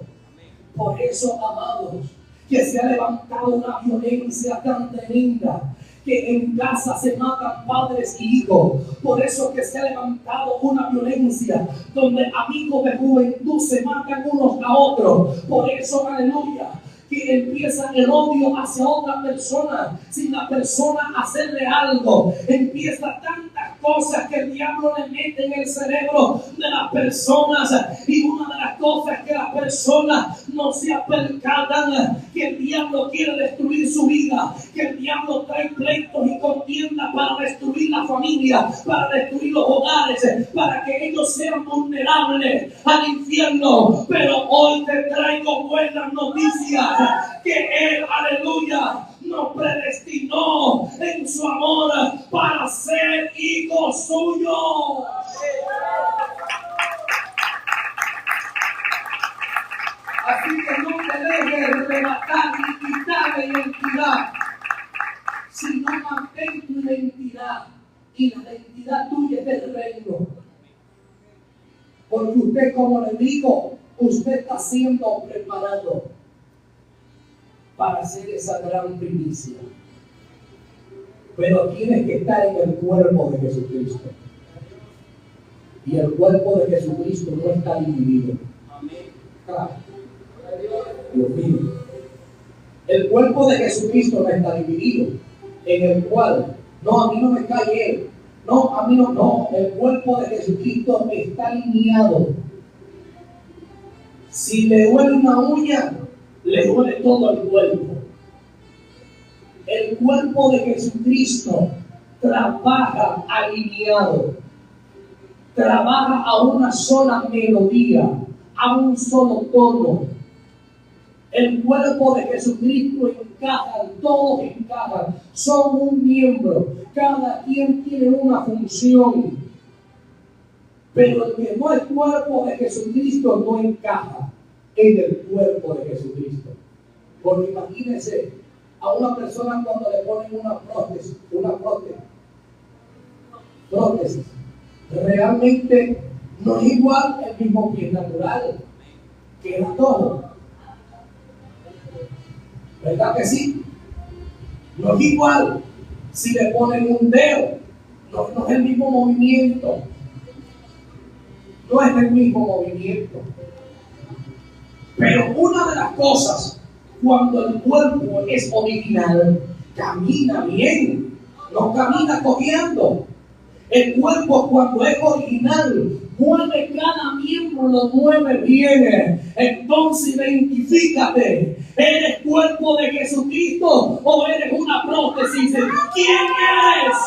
Por eso, amados, que se ha levantado una violencia tan tremenda, que en casa se matan padres y hijos. Por eso que se ha levantado una violencia donde amigos de juventud se matan unos a otros. Por eso, aleluya, que empieza el odio hacia otra persona sin la persona hacerle algo. Empieza tantas cosas que el diablo le mete en el cerebro de las personas, y una de las cosas que las personas no se percatan, que el diablo quiere destruir su vida, que el diablo trae pleitos y contiendas para destruir la familia, para destruir los hogares, para que ellos sean vulnerables al infierno. Pero hoy te traigo buenas noticias, que Él, aleluya, nos predestinó en su amor para ser hijos suyos. Así que no te dejes arrebatar ni quitar la identidad, sino mantén tu identidad, y la identidad tuya es del reino. Porque usted, como le digo, usted está siendo preparado para hacer esa gran primicia. Pero tienes que estar en el cuerpo de Jesucristo. Y el cuerpo de Jesucristo no está dividido. Claro. Dios mío. El cuerpo de Jesucristo no está dividido. En el cual, no, a mí no me cae él. No, a mí no. El cuerpo de Jesucristo está alineado. Si le duele una uña, le duele todo el cuerpo. El cuerpo de Jesucristo trabaja alineado. Trabaja a una sola melodía, a un solo tono. El cuerpo de Jesucristo encaja, todos encajan, son un miembro, cada quien tiene una función. Pero el que no es cuerpo de Jesucristo no encaja en el cuerpo de Jesucristo. Porque imagínense a una persona cuando le ponen una prótesis, realmente no es igual el mismo pie natural que el todo. ¿Verdad que sí? No es igual si le ponen un dedo, no es el mismo movimiento. No es el mismo movimiento. Pero una de las cosas, cuando el cuerpo es original, camina bien, no camina cojeando. El cuerpo, cuando es original, mueve cada miembro, lo mueve bien. Entonces identifícate. ¿Eres cuerpo de Jesucristo o eres una prótesis? ¿Quién eres?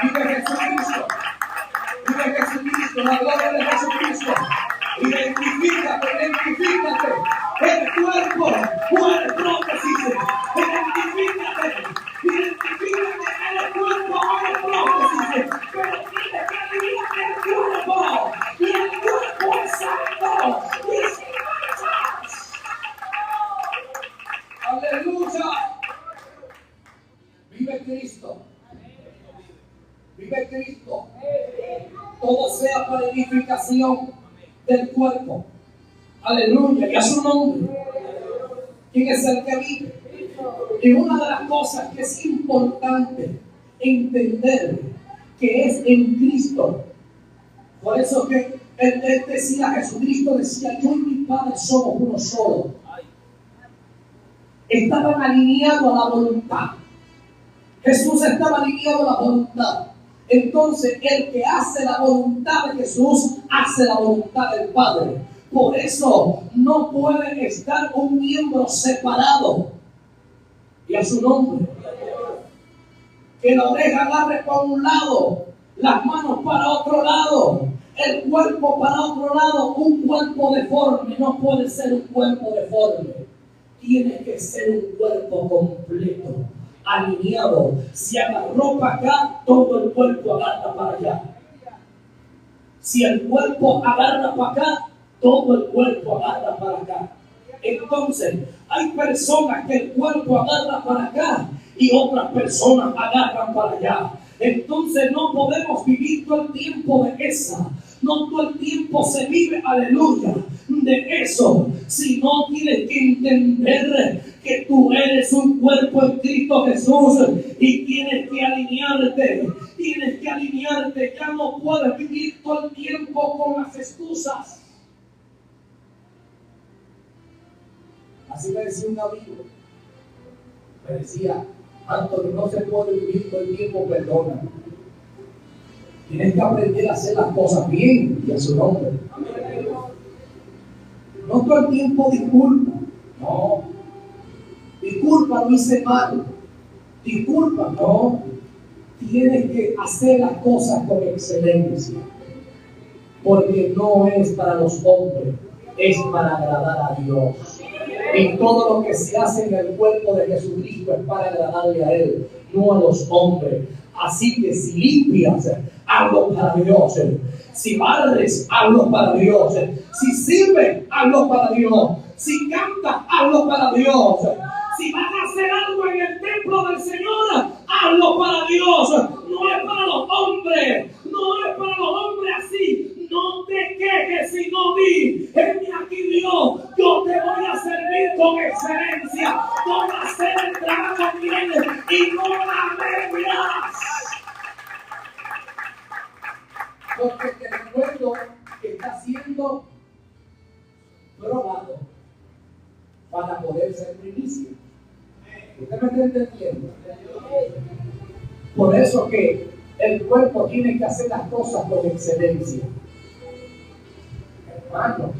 Vive Jesucristo. Vive Jesucristo. La gloria de Jesucristo. Identifícate. ¿Eres cuerpo o eres prótesis? Identifícate. ¿Eres cuerpo o eres prótesis? Pero tienes que aliviarte el cuerpo. Y el cuerpo es santo. Aleluya. Vive Cristo. Vive Cristo. Todo sea para edificación del cuerpo. Aleluya. Y a su nombre. ¿Quién es el que vive? Y una de las cosas que es importante entender que es en Cristo. Por eso que él decía, Jesucristo decía, yo y mi Padre somos uno solo. Estaban alineados a la voluntad. Jesús estaba alineado a la voluntad. Entonces, el que hace la voluntad de Jesús, hace la voluntad del Padre. Por eso, no puede estar un miembro separado. Y a su nombre. Que la oreja agarre para un lado, las manos para otro lado, el cuerpo para otro lado. Un cuerpo deforme no puede ser un cuerpo deforme. Tiene que ser un cuerpo completo, alineado. Si agarró para acá, todo el cuerpo agarra para allá. Si el cuerpo agarra para acá, todo el cuerpo agarra para acá. Entonces, hay personas que el cuerpo agarra para acá y otras personas agarran para allá. Entonces no podemos vivir todo el tiempo de esa. No todo el tiempo se vive, aleluya, de eso. Sino tienes que entender que tú eres un cuerpo en Cristo Jesús y tienes que alinearte. Tienes que alinearte. Ya no puedes vivir todo el tiempo con las excusas. Así me decía un amigo. Me decía, Antonio, no se puede vivir todo el tiempo, perdona. Tienes que aprender a hacer las cosas bien y a su nombre. No todo el tiempo disculpa. No. Disculpa, no hice mal. Disculpa, no. Tienes que hacer las cosas con excelencia. Porque no es para los hombres, es para agradar a Dios. Y todo lo que se hace en el cuerpo de Jesucristo es para agradarle a Él, no a los hombres. Así que si limpias, hazlo para Dios. Si barres, hazlo para Dios. Si sirves, hazlo para Dios. Si cantas, hazlo para Dios. Si vas a hacer algo en el templo del Señor, hazlo para Dios. No es para los hombres. No es para los hombres así. No te quejes, sino di: heme aquí, Dios. Yo te voy a servir con excelencia. Voy a hacer el trabajo bien y no la medias. Porque te recuerdo que está siendo probado para poder ser primicia. ¿Usted me está entendiendo? Por eso que el cuerpo tiene que hacer las cosas con excelencia. Hermano,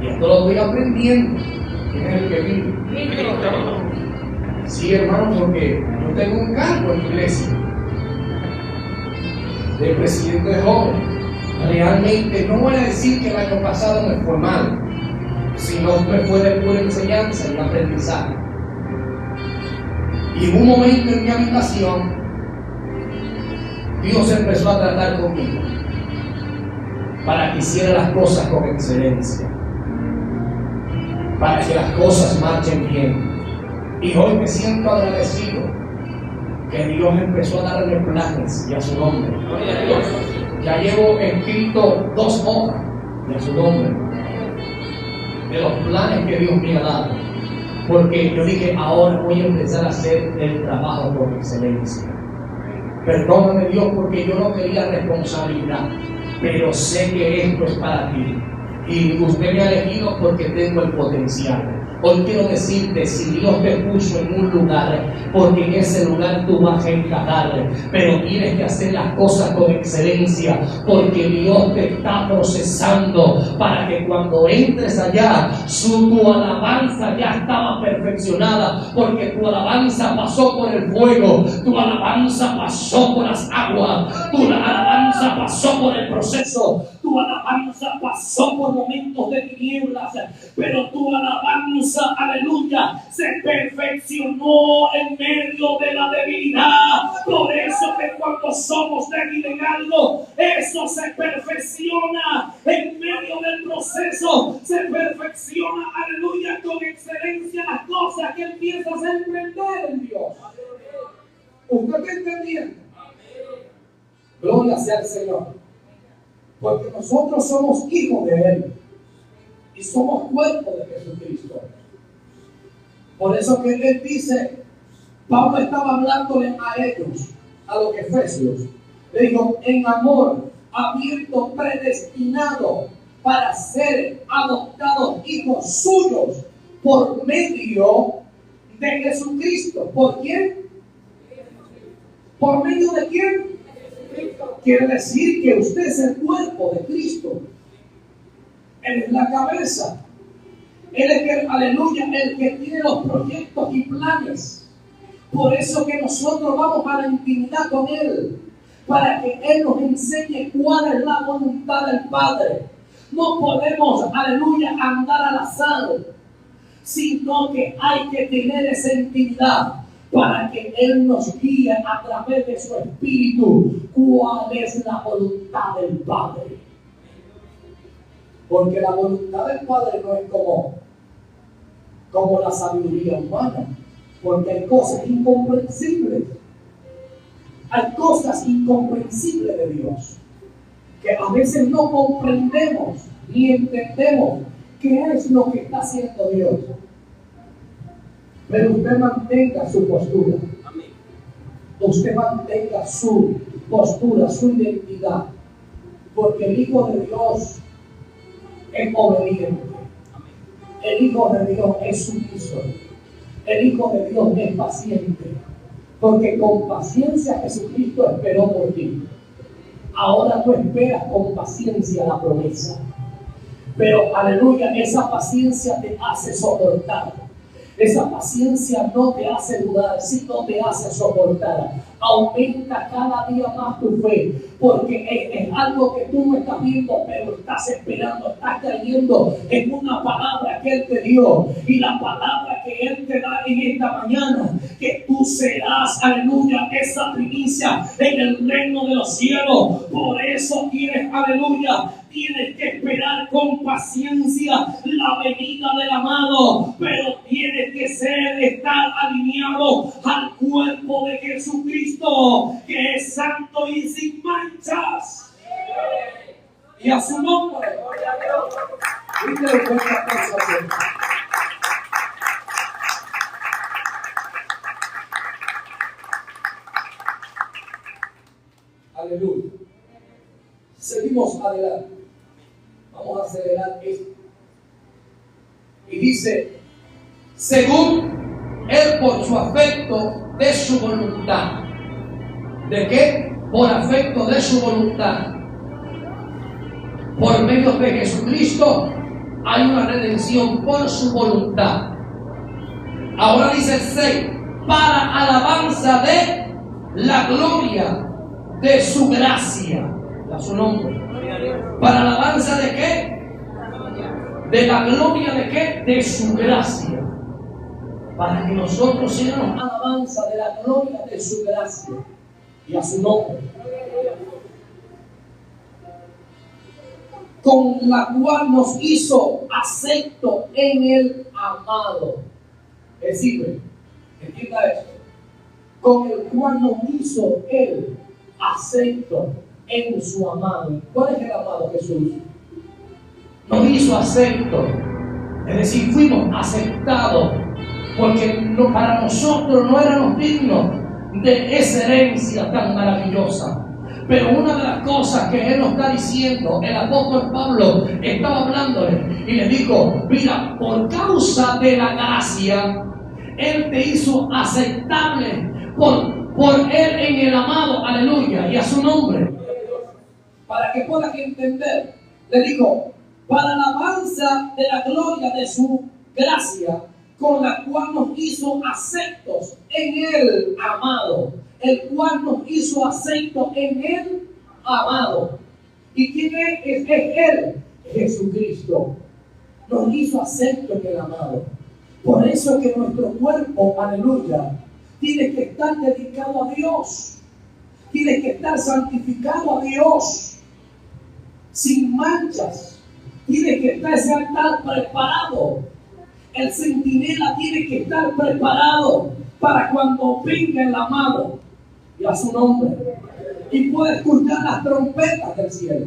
y esto lo estoy aprendiendo. ¿Quién es el que vive? Sí, hermano, porque yo tengo un cargo en la iglesia de presidente de jóvenes. Realmente no voy a decir que el año pasado me fue mal, sino me fue de pura enseñanza y aprendizaje. Y en un momento en mi habitación, Dios empezó a tratar conmigo para que hiciera las cosas con excelencia, para que las cosas marchen bien. Y hoy me siento agradecido que Dios empezó a darle planes y a su nombre. Ya llevo escrito 2 hojas de su nombre, de los planes que Dios me ha dado, porque yo dije: ahora voy a empezar a hacer el trabajo con excelencia. Perdóname, Dios, porque yo no quería responsabilidad, pero sé que esto es para ti y usted me ha elegido porque tengo el potencial. Hoy quiero decirte: si Dios te puso en un lugar, porque en ese lugar tú vas a encajar, pero tienes que hacer las cosas con excelencia, porque Dios te está procesando para que cuando entres allá, tu alabanza ya estaba perfeccionada, porque tu alabanza pasó por el fuego, tu alabanza pasó por las aguas, tu alabanza pasó por el proceso, tu alabanza pasó por momentos de tinieblas, pero tu alabanza, aleluya, se perfeccionó en medio de la debilidad. Por eso que cuando somos débiles en algo, eso se perfecciona en medio del proceso, se perfecciona, aleluya, con excelencia las cosas que empiezas a emprender en Dios. ¿Usted está entendiendo? Gloria sea al Señor, porque nosotros somos hijos de Él y somos cuerpo de Jesucristo. Por eso que Él dice, Pablo estaba hablándole a ellos, a los efesios, le dijo: en amor, habiendo predestinado para ser adoptados hijos suyos por medio de Jesucristo. ¿Por quién? ¿Por medio de quién? Quiere decir que usted es el cuerpo de Cristo. Él es la cabeza. Él es el, aleluya, el que tiene los proyectos y planes. Por eso que nosotros vamos a la intimidad con Él, para que Él nos enseñe cuál es la voluntad del Padre. No podemos, aleluya, andar al azar, sino que hay que tener esa intimidad para que Él nos guíe a través de su Espíritu cuál es la voluntad del Padre. Porque la voluntad del Padre no es como la sabiduría humana, porque hay cosas incomprensibles. Hay cosas incomprensibles de Dios que a veces no comprendemos ni entendemos qué es lo que está haciendo Dios. Pero usted mantenga su postura. Usted mantenga su postura, su identidad, porque el Hijo de Dios es obediente. El Hijo de Dios es sumiso. El Hijo de Dios es paciente, porque con paciencia Jesucristo esperó por ti. Ahora tú esperas con paciencia la promesa, pero aleluya, esa paciencia te hace soportar. Esa paciencia no te hace dudar, sino te hace soportar. Aumenta cada día más tu fe, porque es algo que tú no estás viendo, pero estás esperando, estás creyendo en una palabra que Él te dio. Y la palabra que Él te da en esta mañana, que tú serás, aleluya, esa primicia en el reino de los cielos. Por eso tienes, aleluya, tienes que esperar con paciencia la venida del amado, pero tienes que estar alineado al cuerpo de Jesucristo, que es santo y sin manchas. Y a su nombre. Aleluya. Seguimos adelante. Vamos a acelerar esto. Y dice, según Él por su afecto de su voluntad. ¿De qué? Por afecto de su voluntad. Por medio de Jesucristo hay una redención por su voluntad. Ahora dice el 6, para alabanza de la gloria de su gracia. A su nombre. ¿Para alabanza de qué? De la gloria de qué? De su gracia. Para que nosotros seamos alabanza de la gloria de su gracia y a su nombre, con la cual nos hizo acepto en el amado. Es decir, entienda esto, con el cual nos hizo Él acepto en su amado. ¿Cuál es el amado? Jesús. Nos hizo acepto, es decir, fuimos aceptados, porque para nosotros no éramos dignos de esa herencia tan maravillosa. Pero una de las cosas que Él nos está diciendo, el apóstol Pablo estaba hablándole y le dijo, mira, por causa de la gracia, Él te hizo aceptable por Él en el amado, aleluya, y a su nombre. Para que puedas entender, le digo, para la alabanza de la gloria de su gracia, con la cual nos hizo aceptos en el amado, el cual nos hizo aceptos en el amado. ¿Y quién es Él? Jesucristo. Nos hizo aceptos en el amado. Por eso que nuestro cuerpo, aleluya, tiene que estar dedicado a Dios. Tiene que estar santificado a Dios, sin manchas. Tiene que estar preparado. El centinela tiene que estar preparado para cuando venga el amado y a su nombre. Y puede escuchar las trompetas del cielo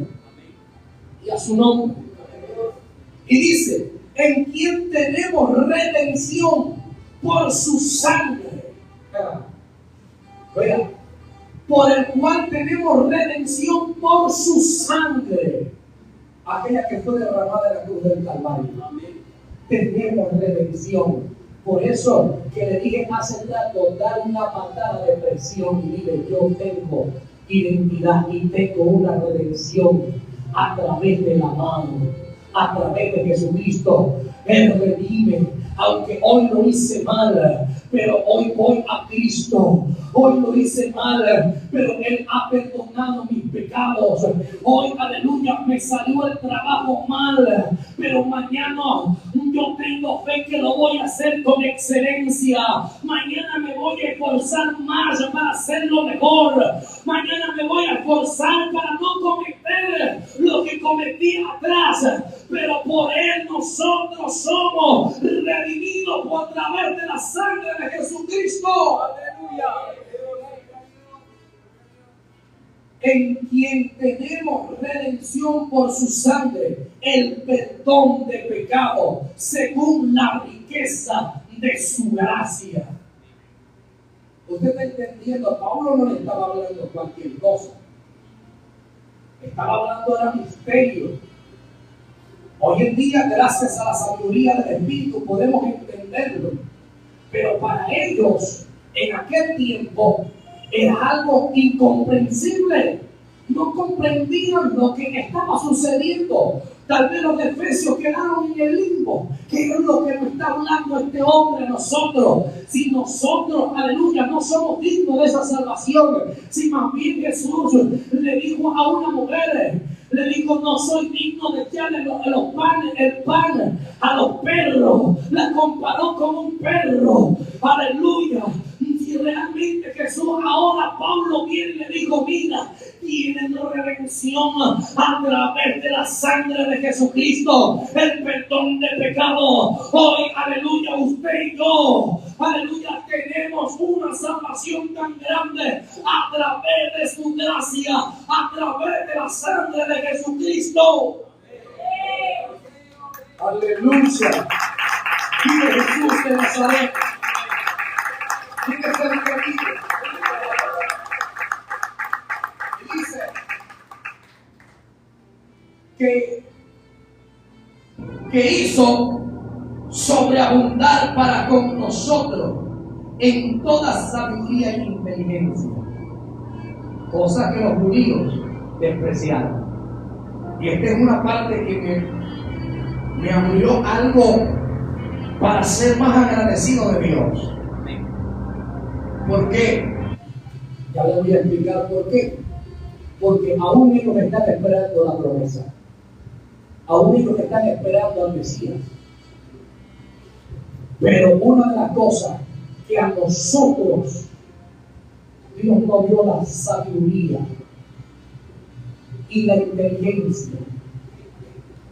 y a su nombre. Y dice, en quien tenemos redención por su sangre. Oiga, por el cual tenemos redención por su sangre, aquella que fue derramada en la cruz del Calvario. Tenemos redención. Por eso que le dije hace rato, dar una patada de presión y dile, yo tengo identidad y tengo una redención a través del amado, a través de Jesucristo. Él redime, aunque hoy lo hice mal, pero hoy voy a Cristo. Hoy lo hice mal, pero Él ha perdonado mis pecados. Hoy, aleluya, me salió el trabajo mal, pero mañana yo tengo fe que lo voy a hacer con excelencia. Mañana me voy a esforzar más para hacerlo mejor. Mañana me voy a esforzar para no cometer lo que cometí atrás. Pero por Él nosotros somos redimidos por través de la sangre de Jesucristo. Aleluya. En quien tenemos redención por su sangre, el perdón de pecado, según la riqueza de su gracia. Usted está entendiendo, Pablo no le estaba hablando cualquier cosa. Estaba hablando de misterio. Hoy en día, gracias a la sabiduría del Espíritu, podemos entenderlo. Pero para ellos, en aquel tiempo, era algo incomprensible. no comprendían lo que estaba sucediendo. Tal vez los efesios quedaron en el limbo. ¿Qué es lo que nos está hablando este hombre a nosotros? Si nosotros, aleluya, no somos dignos de esa salvación. Si más bien Jesús le dijo a una mujer, le dijo, no soy digno de echarle el pan a los perros. La comparó con un perro. Aleluya. Y realmente Jesús, ahora Pablo viene y le dijo, mira, tienen redención a través de la sangre de Jesucristo, el perdón de pecado. Hoy, aleluya, usted y yo, aleluya, tenemos una salvación tan grande a través de su gracia, a través de la sangre de Jesucristo. Aleluya. Vive Jesús de Nazaret. Fíjese lo que dice. Dice que hizo sobreabundar para con nosotros en toda sabiduría e inteligencia, cosas que los judíos despreciaron. Y esta es una parte que me abrió algo para ser más agradecido de Dios. ¿Por qué? Ya les voy a explicar por qué. Porque aún ellos están esperando la promesa. Aún ellos están esperando al Mesías. Pero una de las cosas que a nosotros Dios nos dio la sabiduría y la inteligencia.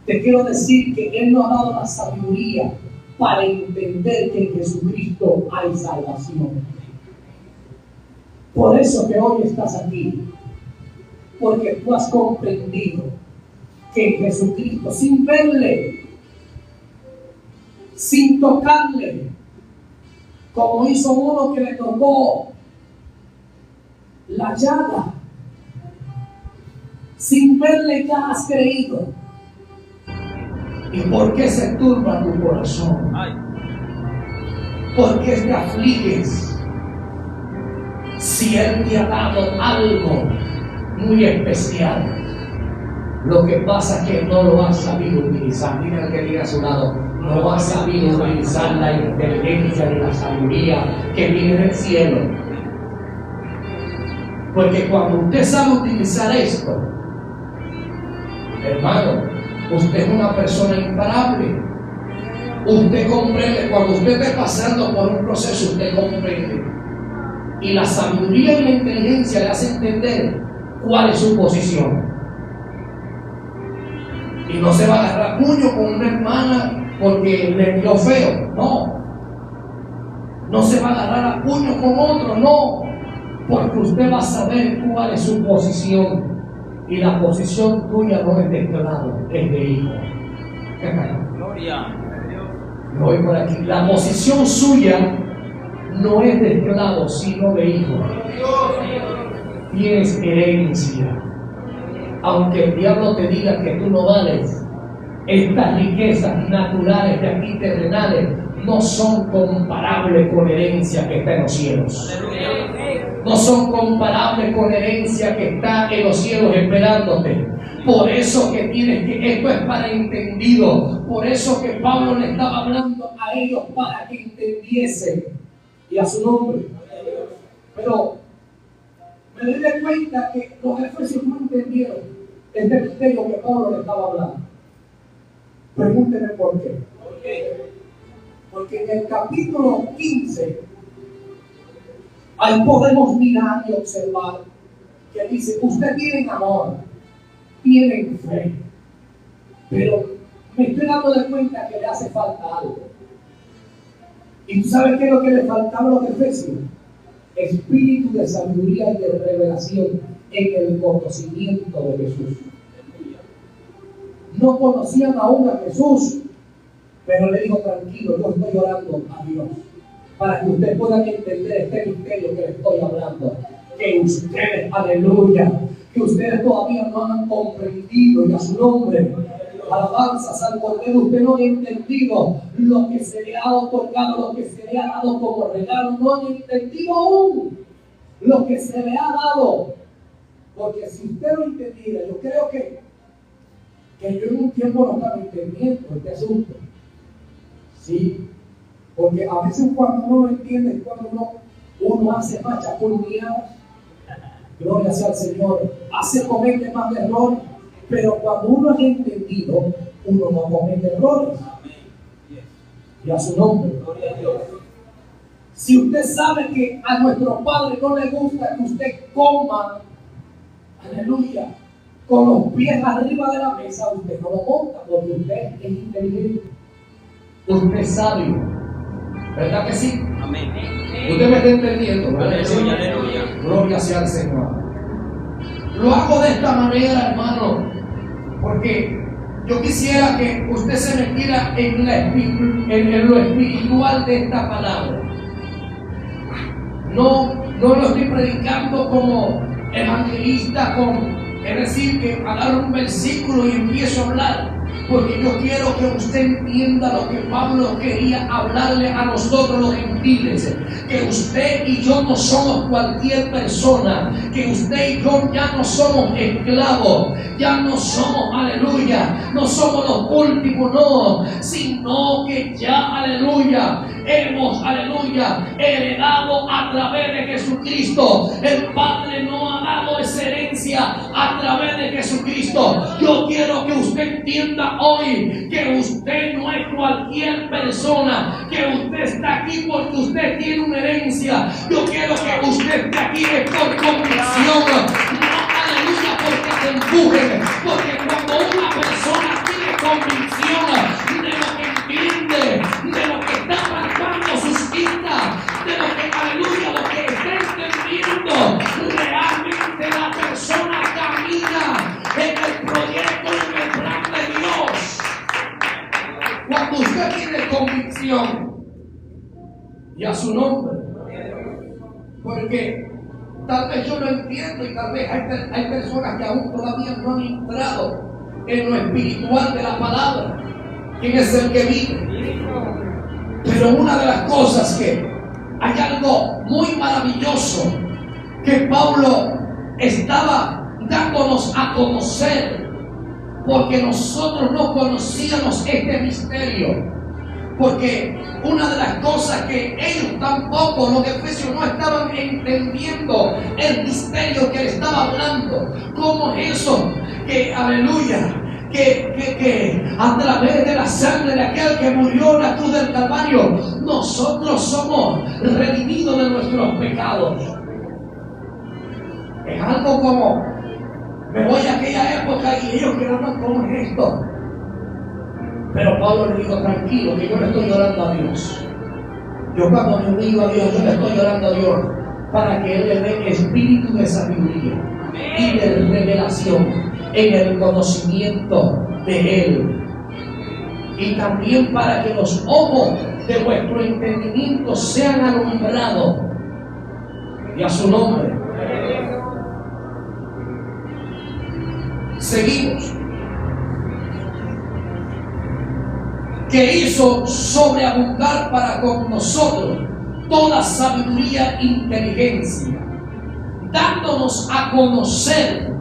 Te quiero decir que Él nos ha dado la sabiduría para entender que en Jesucristo hay salvación. Por eso que hoy estás aquí, porque tú has comprendido que en Jesucristo, sin verle, sin tocarle, como hizo uno que le tocó la llaga, sin verle ya has creído. ¿Y por qué se turba tu corazón? ¿Por qué te afliges? Si Él te ha dado algo muy especial, lo que pasa es que no lo has sabido utilizar. Mira el que diga a su lado, no has sabido utilizar la inteligencia y la sabiduría que viene del cielo. Porque cuando usted sabe utilizar esto, hermano, usted es una persona imparable. Usted comprende, cuando usted esté pasando por un proceso, usted comprende. Y la sabiduría y la inteligencia le hace entender cuál es su posición. Y no se va a agarrar puño con una hermana porque le dio feo. No. No se va a agarrar a puño con otro. No. Porque usted va a saber cuál es su posición. Y la posición tuya no es de esclavo, es de hijo. Gloria. No voy por aquí. La posición suya no es de esclavo, sino de hijo. Tienes herencia. Aunque el diablo te diga que tú no vales, estas riquezas naturales de aquí terrenales no son comparables con herencia que está en los cielos. No son comparables con herencia que está en los cielos esperándote. Por eso que tienes que, esto es para entendido. Por eso que Pablo le estaba hablando a ellos para que entendiesen. Y a su nombre. Pero me doy cuenta que los efesios no entendieron este misterio que Pablo le estaba hablando. Pregúnteme por qué. Porque en el capítulo 15 ahí podemos mirar y observar que dice, usted tiene amor, tienen fe, pero me estoy dando de cuenta que le hace falta algo. ¿Y tú sabes qué es lo que le faltaba a los efesios? Espíritu de sabiduría y de revelación en el conocimiento de Jesús. No conocían aún a Jesús, pero le dijo, tranquilo, yo estoy orando a Dios para que ustedes puedan entender este misterio que les estoy hablando. Que ustedes, aleluya, que ustedes todavía no han comprendido, y a su nombre, alabanzas al Cordero, usted no ha entendido lo que se le ha otorgado, lo que se le ha dado como regalo, no han entendido aún lo que se le ha dado. Porque si usted lo entendiera, yo creo que yo en un tiempo no estaba entendiendo este asunto. Sí, porque a veces cuando uno lo entiende es cuando uno hace más chapurruneadas. Gloria sea al Señor. Comete más errores. Pero cuando uno es entendido, uno no comete errores. Y a su nombre. Si usted sabe que a nuestro Padre no le gusta que usted coma, aleluya, con los pies arriba de la mesa, usted no lo monta porque usted es inteligente. Usted es sabio. ¿Verdad que sí? Amén. Usted me está entendiendo. Aleluya, aleluya. Gloria sea al Señor. Lo hago de esta manera, hermano, porque yo quisiera que usted se metiera en lo espiritual de esta palabra. No lo estoy predicando como evangelista, es decir, que agarro un versículo y empiezo a hablar. Porque yo quiero que usted entienda lo que Pablo quería hablarle a nosotros los gentiles. Que usted y yo no somos cualquier persona. Que usted y yo ya no somos esclavos. Ya no somos, aleluya, no somos los últimos, no. Sino que ya, aleluya, hemos, aleluya, heredado a través de Jesucristo. El Padre nos ha dado esa herencia a través de Jesucristo. Yo quiero que usted entienda hoy que usted no es cualquier persona, que usted está aquí porque usted tiene una herencia. Yo quiero que usted esté aquí por convicción, no, aleluya, porque te empujen, porque cuando una persona tiene convicción de lo que entiende, de lo que está marcando sus vidas, de lo que, aleluya, lo que está entendiendo, realmente la persona camina en el proyecto, en el plan de Dios. Cuando usted tiene convicción, y a su nombre, porque tal vez yo lo entiendo y tal vez hay personas que aún todavía no han entrado en lo espiritual de la palabra. ¿Quién es el que vive? Pero una de las cosas que hay algo muy maravilloso que Pablo estaba dándonos a conocer, porque nosotros no conocíamos este misterio. Porque una de las cosas que ellos tampoco, los efesios, no estaban entendiendo el misterio que le estaba hablando. ¿Cómo es eso? Que, aleluya, que a través de la sangre de aquel que murió en la cruz del Calvario, nosotros somos redimidos de nuestros pecados. Es algo como, me voy a aquella época y ellos quedaban, ¿cómo es esto? Pero Pablo le dijo, tranquilo, que yo le estoy orando a Dios. Yo cuando me digo a Dios, yo le estoy orando a Dios para que Él le dé espíritu de sabiduría y de revelación en el conocimiento de Él. Y también para que los ojos de vuestro entendimiento sean alumbrados. Y a su nombre. Seguimos. Que hizo sobreabundar para con nosotros toda sabiduría e inteligencia, dándonos a conocer,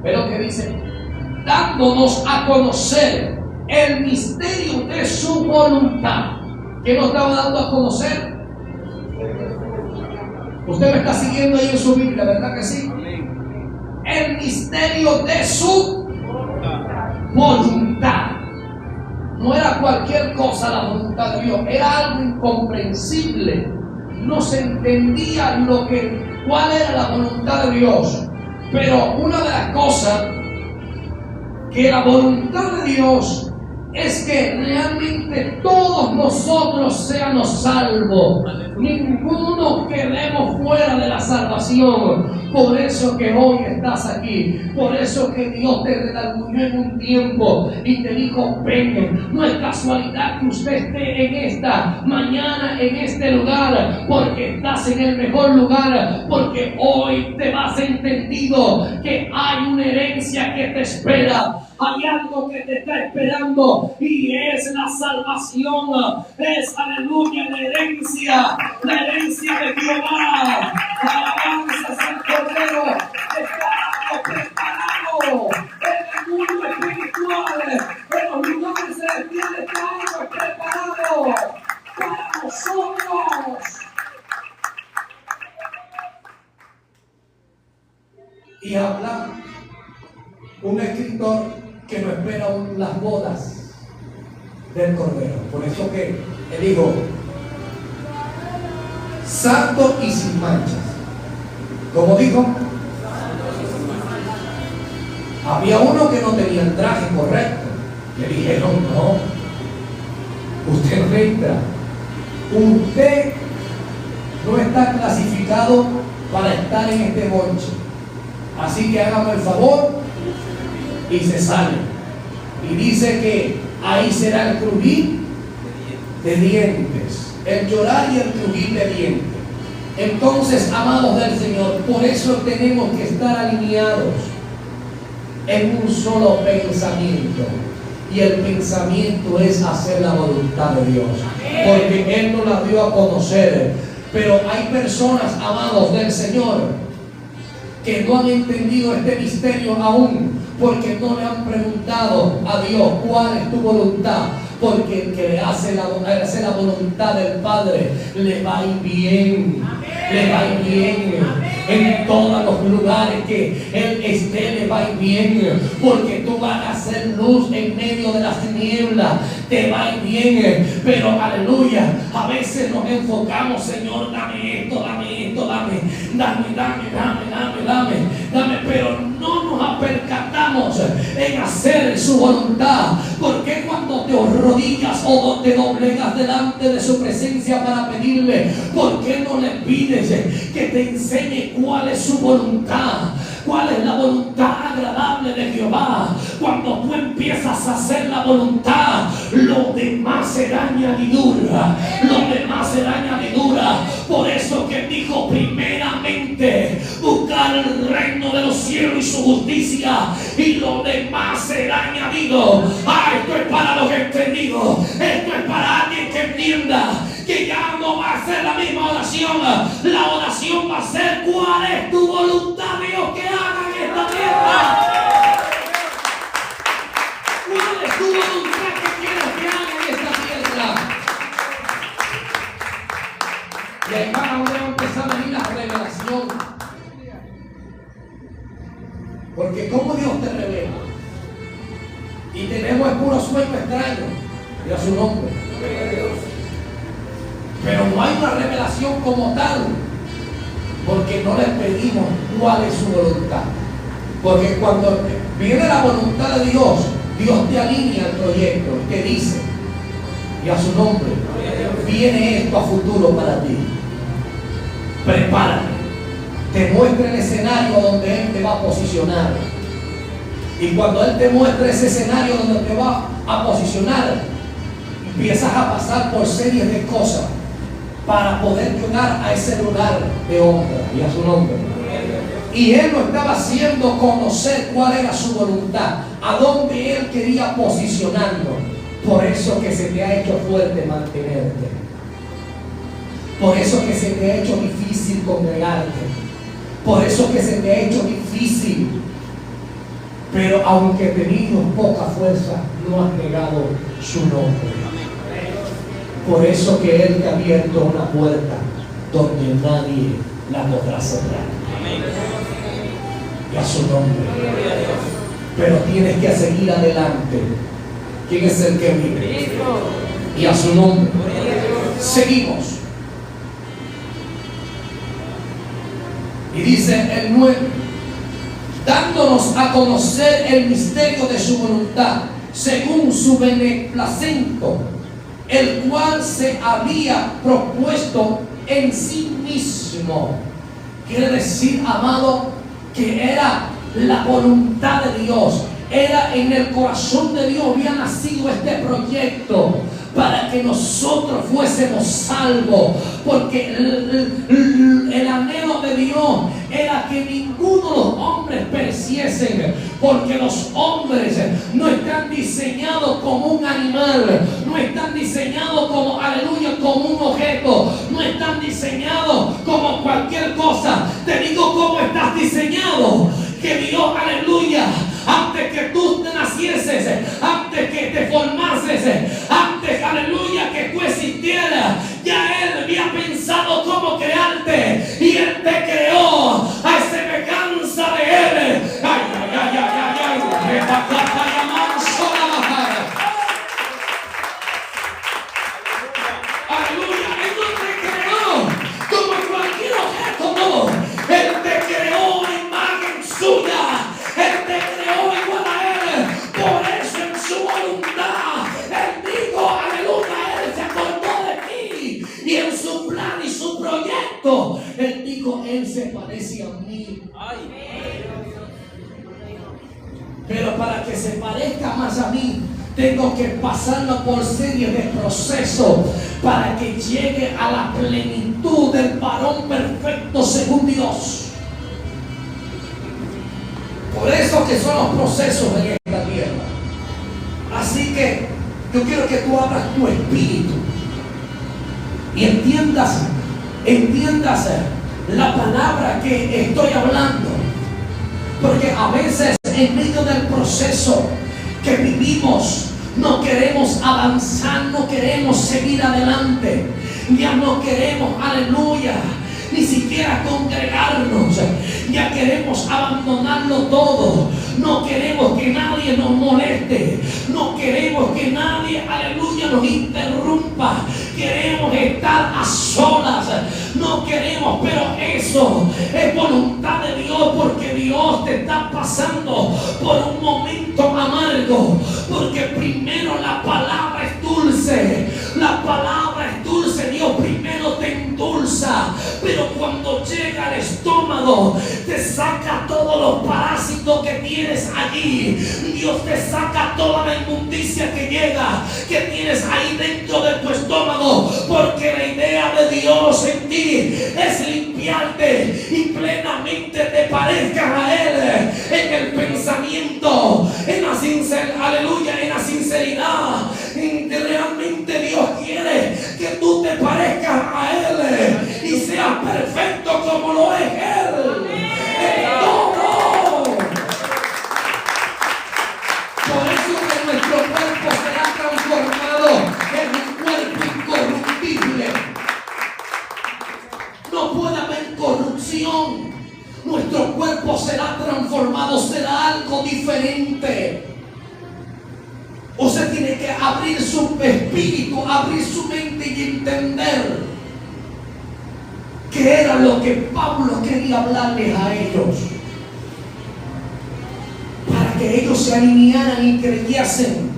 ¿ve lo que dice? Dándonos a conocer el misterio de su voluntad. ¿Qué nos estaba dando a conocer? Usted me está siguiendo ahí en su Biblia, ¿verdad que sí? El misterio de su voluntad. No era cualquier cosa la voluntad de Dios, era algo incomprensible. No se entendía cuál era la voluntad de Dios. Pero una de las cosas que la voluntad de Dios es que realmente todos nosotros seamos salvos. Ninguno quedemos fuera de la salvación. Por eso que hoy estás aquí. Por eso que Dios te redarguyó en un tiempo y te dijo, ven. No es casualidad que usted esté en esta mañana, en este lugar, porque estás en el mejor lugar. Porque hoy te vas entendido que hay una herencia que te espera. Hay algo que te está esperando y es la salvación. Es, aleluya, la herencia de Jehová. Alabanzas al Cordero. Está dando Y habla un escritor que no espera las bodas del Cordero. Por eso que él dijo, santo y sin manchas. ¿Cómo dijo? Había uno que no tenía el traje correcto. Le dijeron, no, usted no entra. Usted no está clasificado para estar en este bonche. Así que hágame el favor y se sale. Y dice que ahí será el crujir de dientes, el llorar y el crujir de dientes. Entonces, amados del Señor, por eso tenemos que estar alineados en un solo pensamiento. Y el pensamiento es hacer la voluntad de Dios, porque Él nos la dio a conocer. Pero hay personas, amados del Señor, que no han entendido este misterio aún, porque no le han preguntado a Dios cuál es tu voluntad. Porque el que hace la voluntad del Padre le va a ir bien. Le va a ir bien. En todos los lugares que Él esté, le va a ir bien. Porque tú vas a hacer luz en medio de las tinieblas. Te va a ir bien. Pero aleluya, a veces nos enfocamos, Señor, dame esto, dame esto, dame. Pero no nos apercatamos en hacer su voluntad. Porque cuando te rodillas o te doblegas delante de su presencia para pedirle, ¿por qué no le pides que te enseñe cuál es su voluntad? ¿Cuál es la voluntad agradable de Jehová? Cuando tú empiezas a hacer la voluntad, lo demás será añadidura. Lo demás será añadidura. Por eso que dijo primeramente buscar el reino de los cielos y su justicia, y lo demás será añadido. Esto es para los entendidos. Esto es para alguien que entienda que ya no va a ser la misma oración. La oración va a ser: ¿cuál es tu voluntad, Dios, que haga en esta tierra? ¿Cuál es tu voluntad que quieres que haga en esta tierra? Y ahí va a empezar a venir la revelación. Porque como Dios te revela, y tenemos el puro sueño extraño, y a su nombre. Pero no hay una revelación como tal, porque no le pedimos cuál es su voluntad. Porque cuando viene la voluntad de Dios, Dios te alinea el proyecto, te dice, y a su nombre, viene esto a futuro para ti. Prepárate. Te muestra el escenario donde Él te va a posicionar. Y cuando Él te muestra ese escenario donde te va a posicionar, empiezas a pasar por series de cosas para poder llegar a ese lugar de honra y a su nombre. Y Él lo estaba haciendo conocer cuál era su voluntad, a dónde Él quería posicionarlo. Por eso que se te ha hecho fuerte mantenerte. Por eso que se te ha hecho difícil congregarte. Por eso que se te ha hecho difícil. Pero aunque tenido poca fuerza, no has negado su nombre. Por eso que Él te ha abierto una puerta donde nadie la podrá cerrar. Y a su nombre. Pero tienes que seguir adelante. ¿Quién es el que vive? Y a su nombre. Seguimos. Y dice el 9: dándonos a conocer el misterio de su voluntad, según su beneplacento, el cual se había propuesto en sí mismo. Quiere decir, amado, que era la voluntad de Dios. Era en el corazón de Dios, había nacido este proyecto para que nosotros fuésemos salvos. Porque el anhelo de Dios era que ninguno de los hombres pereciesen. Porque los hombres no están diseñados como un animal, no están diseñados como, aleluya, como un objeto, no están diseñados como cualquier cosa. Te digo cómo estás diseñado. Que Dios, aleluya, antes que tú te nacieses, antes que te formases, antes, aleluya, que tú existieras, ya Él había pensado cómo crearte, y Él te creó a semejanza de Él. se parece a mí. Pero para que se parezca más a mí, tengo que pasarlo por serie de procesos para que llegue a la plenitud del varón perfecto según Dios. Por eso que son los procesos en esta tierra. Así que yo quiero que tú abras tu espíritu y entiendas la palabra que estoy hablando. Porque a veces en medio del proceso que vivimos no queremos avanzar, no queremos seguir adelante, ya no queremos, aleluya, ni siquiera congregarnos, ya queremos abandonarlo todo, no queremos que nadie nos moleste, no queremos que nadie, aleluya, nos interrumpa, queremos estar a solas, no queremos, pero eso es voluntad de Dios, porque Dios te está pasando por un momento amargo, porque primero la palabra es dulce, la palabra es dulce, Dios primero te endulza, pero cuando llega al estómago te saca todos los parásitos que tienes allí, Dios te saca toda la inmundicia que llega, que tienes ahí dentro de tu estómago, porque la idea de Dios en ti es limpiarte y plenamente te parezcas a Él en el pensamiento, en la sinceridad, aleluya, en la sinceridad. Realmente Dios quiere que tú te parezcas a Él y seas perfecto como lo es Él. En todo. Por eso que nuestro cuerpo será transformado en un cuerpo incorruptible. No puede haber corrupción. Nuestro cuerpo será transformado, será algo diferente. Usted tiene que abrir su espíritu, abrir su mente y entender qué era lo que Pablo quería hablarles a ellos, para que ellos se alinearan y creyesen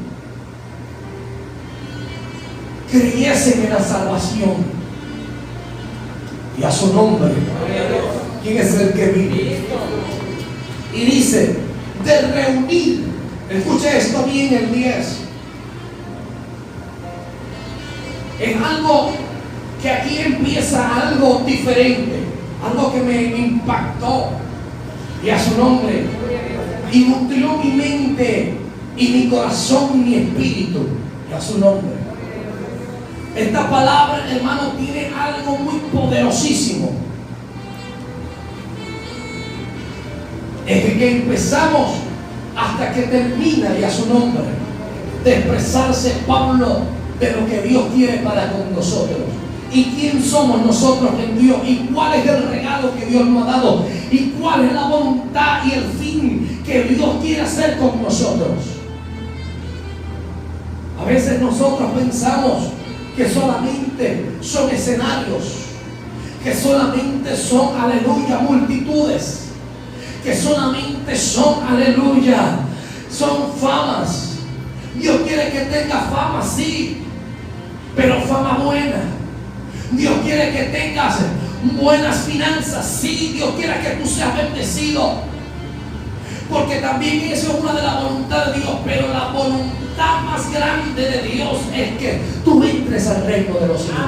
en la salvación y a su nombre. ¿Quién es el que vive? Y dice, de reunir, escuche esto bien, el 10. Es algo que aquí empieza algo diferente, algo que me impactó, y a su nombre, y nutrió mi mente y mi corazón y mi espíritu, y a su nombre. Esta palabra, hermano, tiene algo muy poderosísimo. Desde que empezamos hasta que termina, y a su nombre, de expresarse Pablo de lo que Dios quiere para con nosotros, y quién somos nosotros en Dios, y cuál es el regalo que Dios nos ha dado, y cuál es la voluntad y el fin que Dios quiere hacer con nosotros. A veces nosotros pensamos que solamente son escenarios, que solamente son, aleluya, multitudes, que solamente son, aleluya, son famas. Dios quiere que tengas fama, sí, pero fama buena. Dios quiere que tengas buenas finanzas, sí. Dios quiere que tú seas bendecido, porque también eso es una de las voluntades de Dios, pero la voluntad más grande de Dios es que tú entres al reino de los cielos.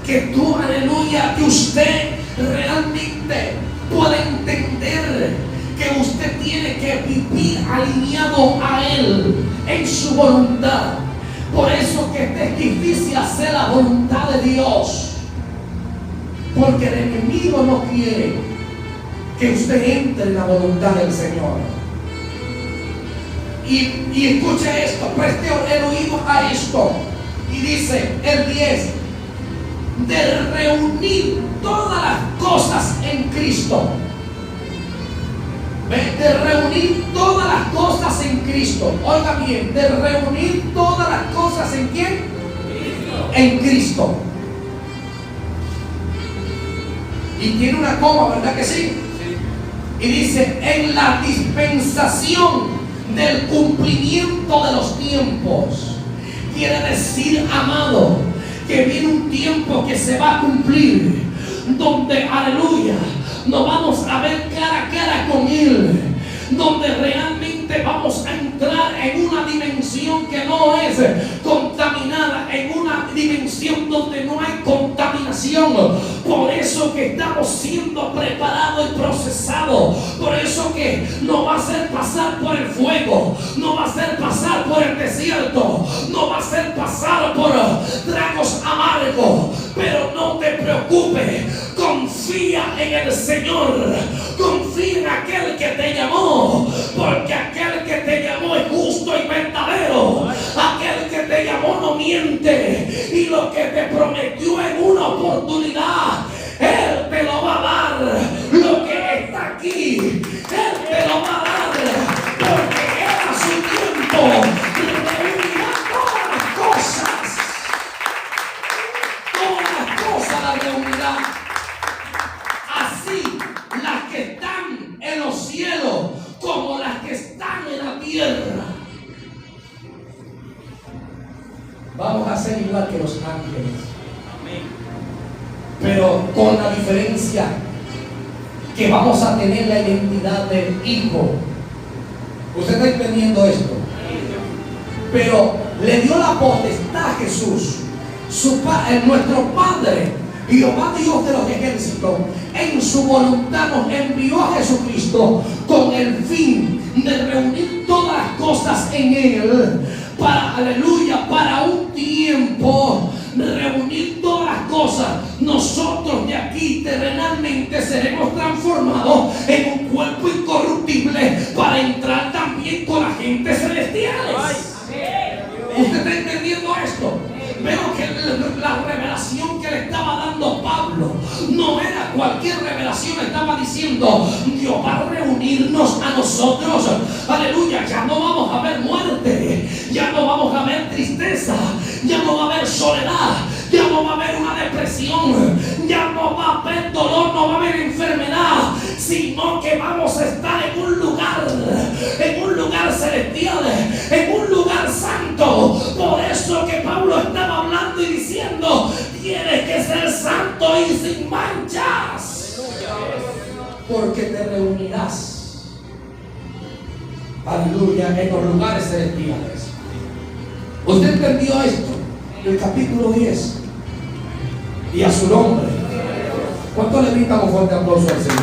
Que tú, aleluya, que usted realmente pueda entender que usted tiene que vivir alineado a Él en su voluntad. Por eso que es difícil hacer la voluntad de Dios, porque el enemigo no quiere que usted entre en la voluntad del Señor. Y escuche esto, preste el oído a esto, y dice el 10, de reunir todas las cosas en Cristo. De reunir todas las cosas en Cristo. Oiga bien, de reunir todas las cosas ¿en quién? Cristo. En Cristo. Y tiene una coma, ¿verdad que sí? Sí. Y dice, en la dispensación del cumplimiento de los tiempos. Quiere decir, amado, que viene un tiempo que se va a cumplir donde, aleluya, nos vamos a ver cara a cara con Él, donde realmente vamos a entrar en una dimensión que no es contaminada, en una dimensión donde no hay contaminación. Por eso que estamos siendo preparados y procesados. Por eso que no va a ser pasar por el fuego, no va a ser pasar por el desierto, no va a ser pasar por tragos amargos. Pero no te preocupes, confía en el Señor, confía en aquel que te llamó, porque aquel que te llamó es justo y verdadero. Aquel que te llamó no miente, y lo que te prometió en una oportunidad, Él te lo va a dar. Lo que está aquí, Él te lo va a dar, porque Él a su tiempo reunirá todas las cosas. Todas las cosas las reunirá. Así las que están en los cielos como las que están en la tierra. Vamos a ser igual que los ángeles. Amén. Pero con la diferencia que vamos a tener la identidad del Hijo. ¿Usted está entendiendo esto? Pero le dio la potestad a Jesús, nuestro Padre, Jehová Dios de los ejércitos, en su voluntad nos envió a Jesucristo con el fin de reunir todas las cosas en Él, para, aleluya, para un tiempo, reunir todas las cosas. Nosotros de aquí terrenalmente seremos transformados en un cuerpo incorruptible para entrar también con las gentes celestiales. ¿Usted está entendiendo esto? Veo que la revelación que le estaba dando Pablo no era cualquier revelación. Estaba diciendo: Dios va a reunirnos a nosotros, aleluya. Ya no vamos a ver muerte, ya no vamos a ver tristeza, ya no va a haber soledad, ya no va a haber una depresión, ya no va a haber dolor, no va a haber enfermedad, sino que vamos a estar en un lugar celestial, en un lugar santo. Por eso que Pablo estaba hablando y diciendo: tienes que ser santo y sin manchas, porque te reunirás, aleluya, en los lugares celestiales. ¿Usted entendió esto? El capítulo 10. Y a su nombre. ¿Cuánto le brindamos un fuerte aplauso al Señor?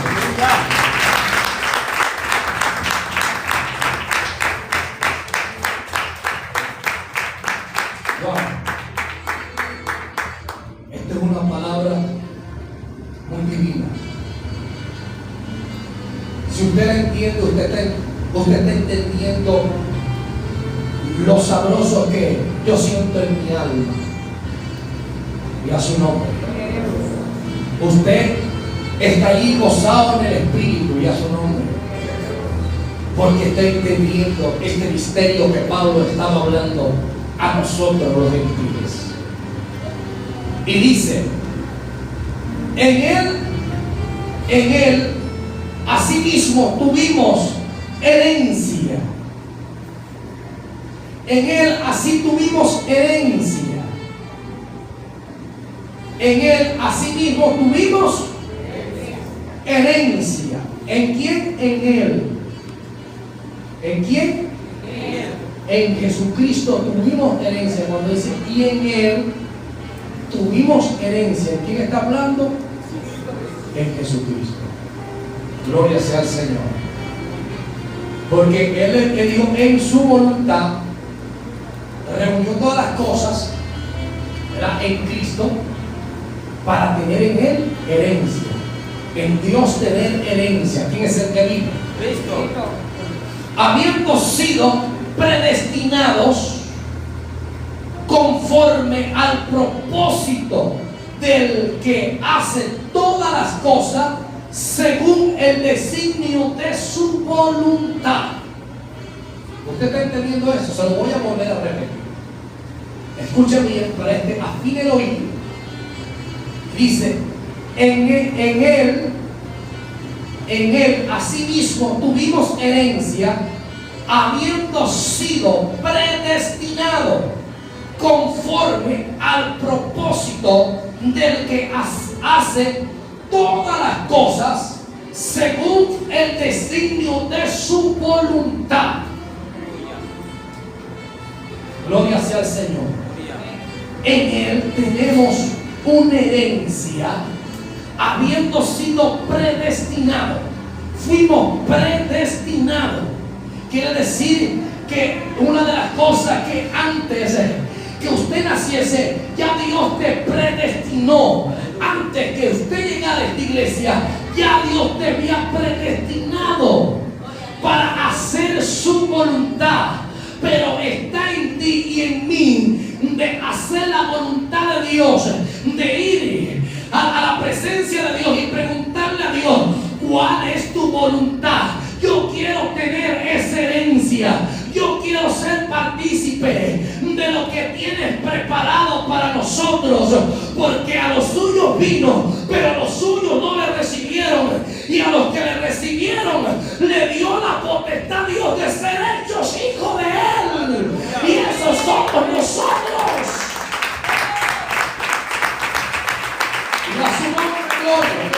Wow. Esta es una palabra muy divina. Si usted la entiende, usted está entendiendo lo sabroso que yo siento en mi alma. Y a su nombre. Usted está ahí gozado en el Espíritu, y a su nombre. Porque está entendiendo este misterio que Pablo estaba hablando a nosotros los gentiles. Y dice: en él asimismo tuvimos herencia. En Él así tuvimos herencia. En Él asimismo tuvimos herencia. ¿En quién? En Él. ¿En quién? En Jesucristo tuvimos herencia. Cuando dice y en Él tuvimos herencia, ¿en quién está hablando? En Jesucristo. Gloria sea al Señor. Porque Él le dijo: en su voluntad reunió todas las cosas, ¿verdad?, en Cristo, para tener en Él herencia. En Dios tener herencia. ¿Quién es el que vive? Cristo. Habiendo sido predestinados conforme al propósito del que hace todas las cosas según el designio de su voluntad. ¿Usted está entendiendo eso? Se lo voy a volver a repetir. Escuche bien, para afine el oído. Dice: en él asimismo tuvimos herencia, habiendo sido predestinado conforme al propósito del que hace todas las cosas según el designio de su voluntad. Gloria sea al Señor. En Él tenemos una herencia, habiendo sido predestinado. Fuimos predestinados. Quiere decir que una de las cosas que antes que usted naciese, ya Dios te predestinó. Antes que usted llegara a esta iglesia, ya Dios te había predestinado para hacer su voluntad. Pero está en ti y en mí de hacer la voluntad de Dios, de ir a la presencia de Dios y preguntarle a Dios: ¿cuál es tu voluntad? Yo quiero tener esa herencia. Yo quiero ser partícipe de lo que tienes preparado para nosotros, porque a los suyos vino, pero los suyos no le recibieron, y a los que le recibieron le dio la potestad Dios de ser hechos hijos de Él, y esos somos nosotros. Y a su nombre gloria.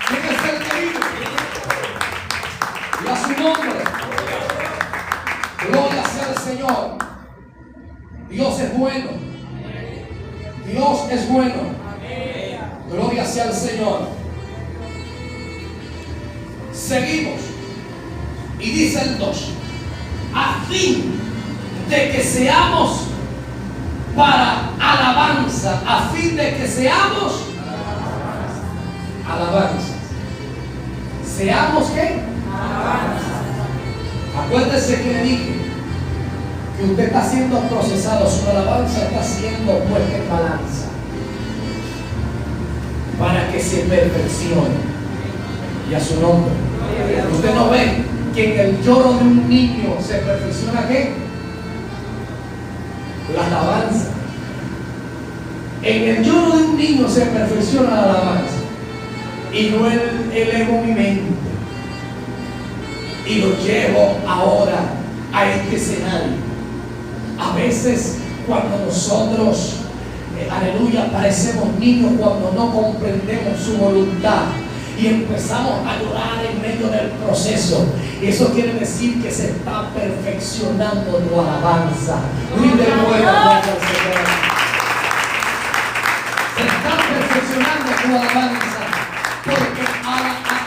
¿Quién es el que vive? Y a su nombre gloria sea el Señor. Dios es bueno. Dios es bueno. Gloria sea el Señor. Seguimos. Y dice el 2: a fin de que seamos para alabanza. A fin de que seamos alabanza. ¿Seamos qué? Alabanza. Acuérdese que le dije que usted está siendo procesado, su alabanza está siendo puesta en balanza para que se perfeccione. Y a su nombre. Usted no ve que en el lloro de un niño se perfecciona ¿qué? La alabanza. En el lloro de un niño se perfecciona la alabanza, y no el elevo mi mente y lo llevo ahora a este escenario. A veces cuando nosotros, aleluya, parecemos niños cuando no comprendemos su voluntad y empezamos a llorar en medio del proceso. Eso quiere decir que se está perfeccionando tu alabanza. Libre buena, Señor. Se está perfeccionando tu alabanza, porque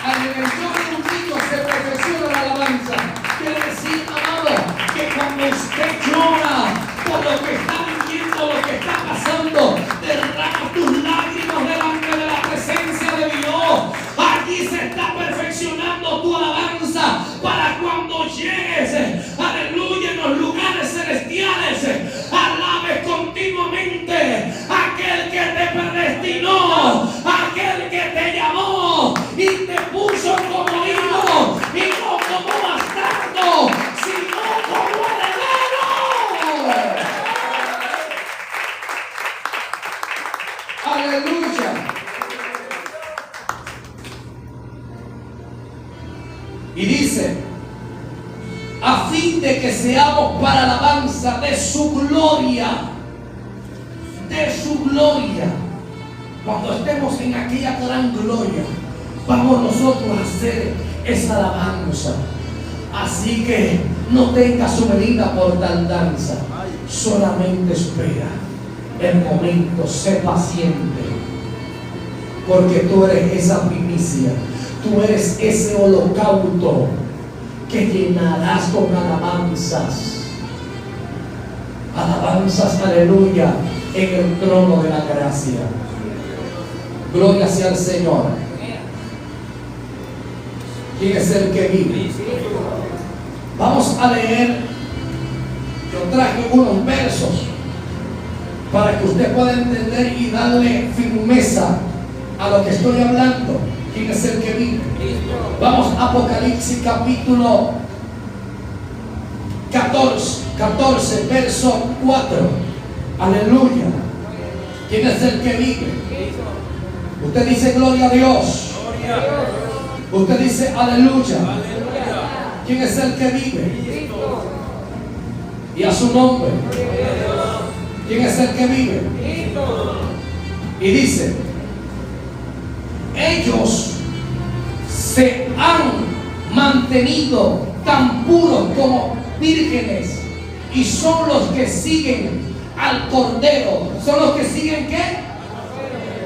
en el lloro de un niño se perfecciona la alabanza. Quiere decir, amado, que cuando usted llora por lo que está viviendo, lo que está pasando, derrama tus lágrimas delante de la presencia de Dios. Aquí se está perfeccionando tu alabanza para cuando llegues, aleluya, en los lugares celestiales, alabes continuamente a aquel que te predestinó, a aquel que te llamó y te puso como hijo y no como bastardo, sino como heredero. Aleluya. Y dice: a fin de que seamos para alabanza de su gloria. De su gloria. Cuando estemos en aquella gran gloria, vamos nosotros a hacer esa alabanza. Así que no tenga su medida por tardanza. Solamente espera el momento, sé paciente, porque tú eres esa primicia. Tú eres ese holocausto que llenarás con alabanzas. Alabanzas, aleluya, en el trono de la gracia. Gloria sea al Señor. ¿Quién es el que vive? Vamos a leer. Yo traje unos versos para que usted pueda entender y darle firmeza a lo que estoy hablando. ¿Quién es el que vive? Vamos a Apocalipsis capítulo 14, verso 4. Aleluya. ¿Quién es el que vive? Usted dice gloria a Dios. Usted dice aleluya. ¿Quién es el que vive? Y a su nombre. ¿Quién es el que vive? Y dice: ellos se han mantenido tan puros como vírgenes y son los que siguen al Cordero. ¿Son los que siguen qué?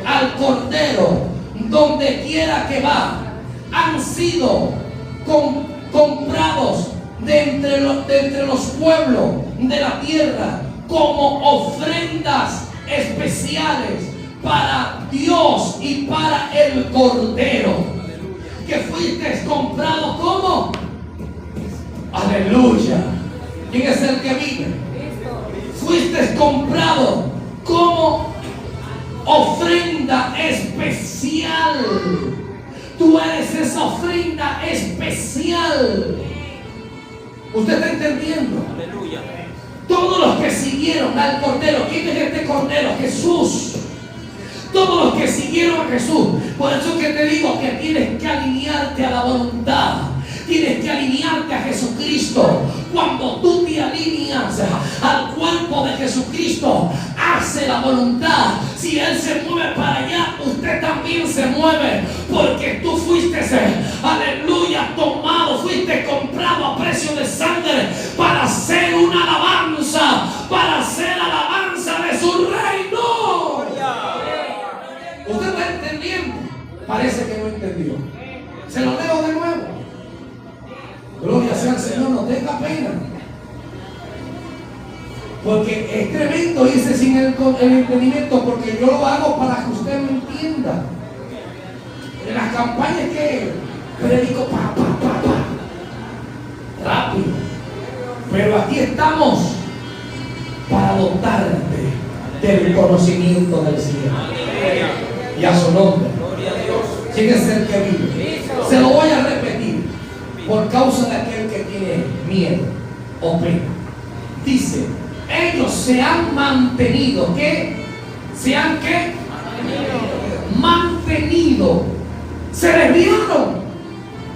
Al Cordero, donde quiera que va. Han sido comprados de entre los pueblos de la tierra como ofrendas especiales para Dios y para el Cordero. Que fuiste comprado como. Aleluya. ¿Quién es el que vive? Fuiste comprado como ofrenda especial. Tú eres esa ofrenda especial. ¿Usted está entendiendo? Aleluya. Todos los que siguieron al Cordero. ¿Quién es este Cordero? Jesús. Todos los que siguieron a Jesús. Por eso que te digo que tienes que alinearte a la voluntad. Tienes que alinearte a Jesucristo. Cuando tú te alineas al cuerpo de Jesucristo, hace la voluntad. Si Él se mueve para allá, usted también se mueve. Porque tú fuiste, aleluya, tomado, fuiste comprado a precio de sangre para hacer una alabanza, para hacer alabanza de su reino. ¿Usted está entendiendo? Parece que no entendió. Se lo leo de nuevo. Gloria sea al Señor, no tenga pena. Porque es tremendo irse sin el entendimiento, porque yo lo hago para que usted me entienda. En las campañas que predico rápido. Pero aquí estamos para dotarte del conocimiento del Señor. Y a su nombre. ¿Quién es el que vive? Se lo voy a repetir. Por causa de aquel que tiene miedo o pena. Dice, ellos se han mantenido. ¿Qué? ¿Se han qué? Mantenido. Se desviaron.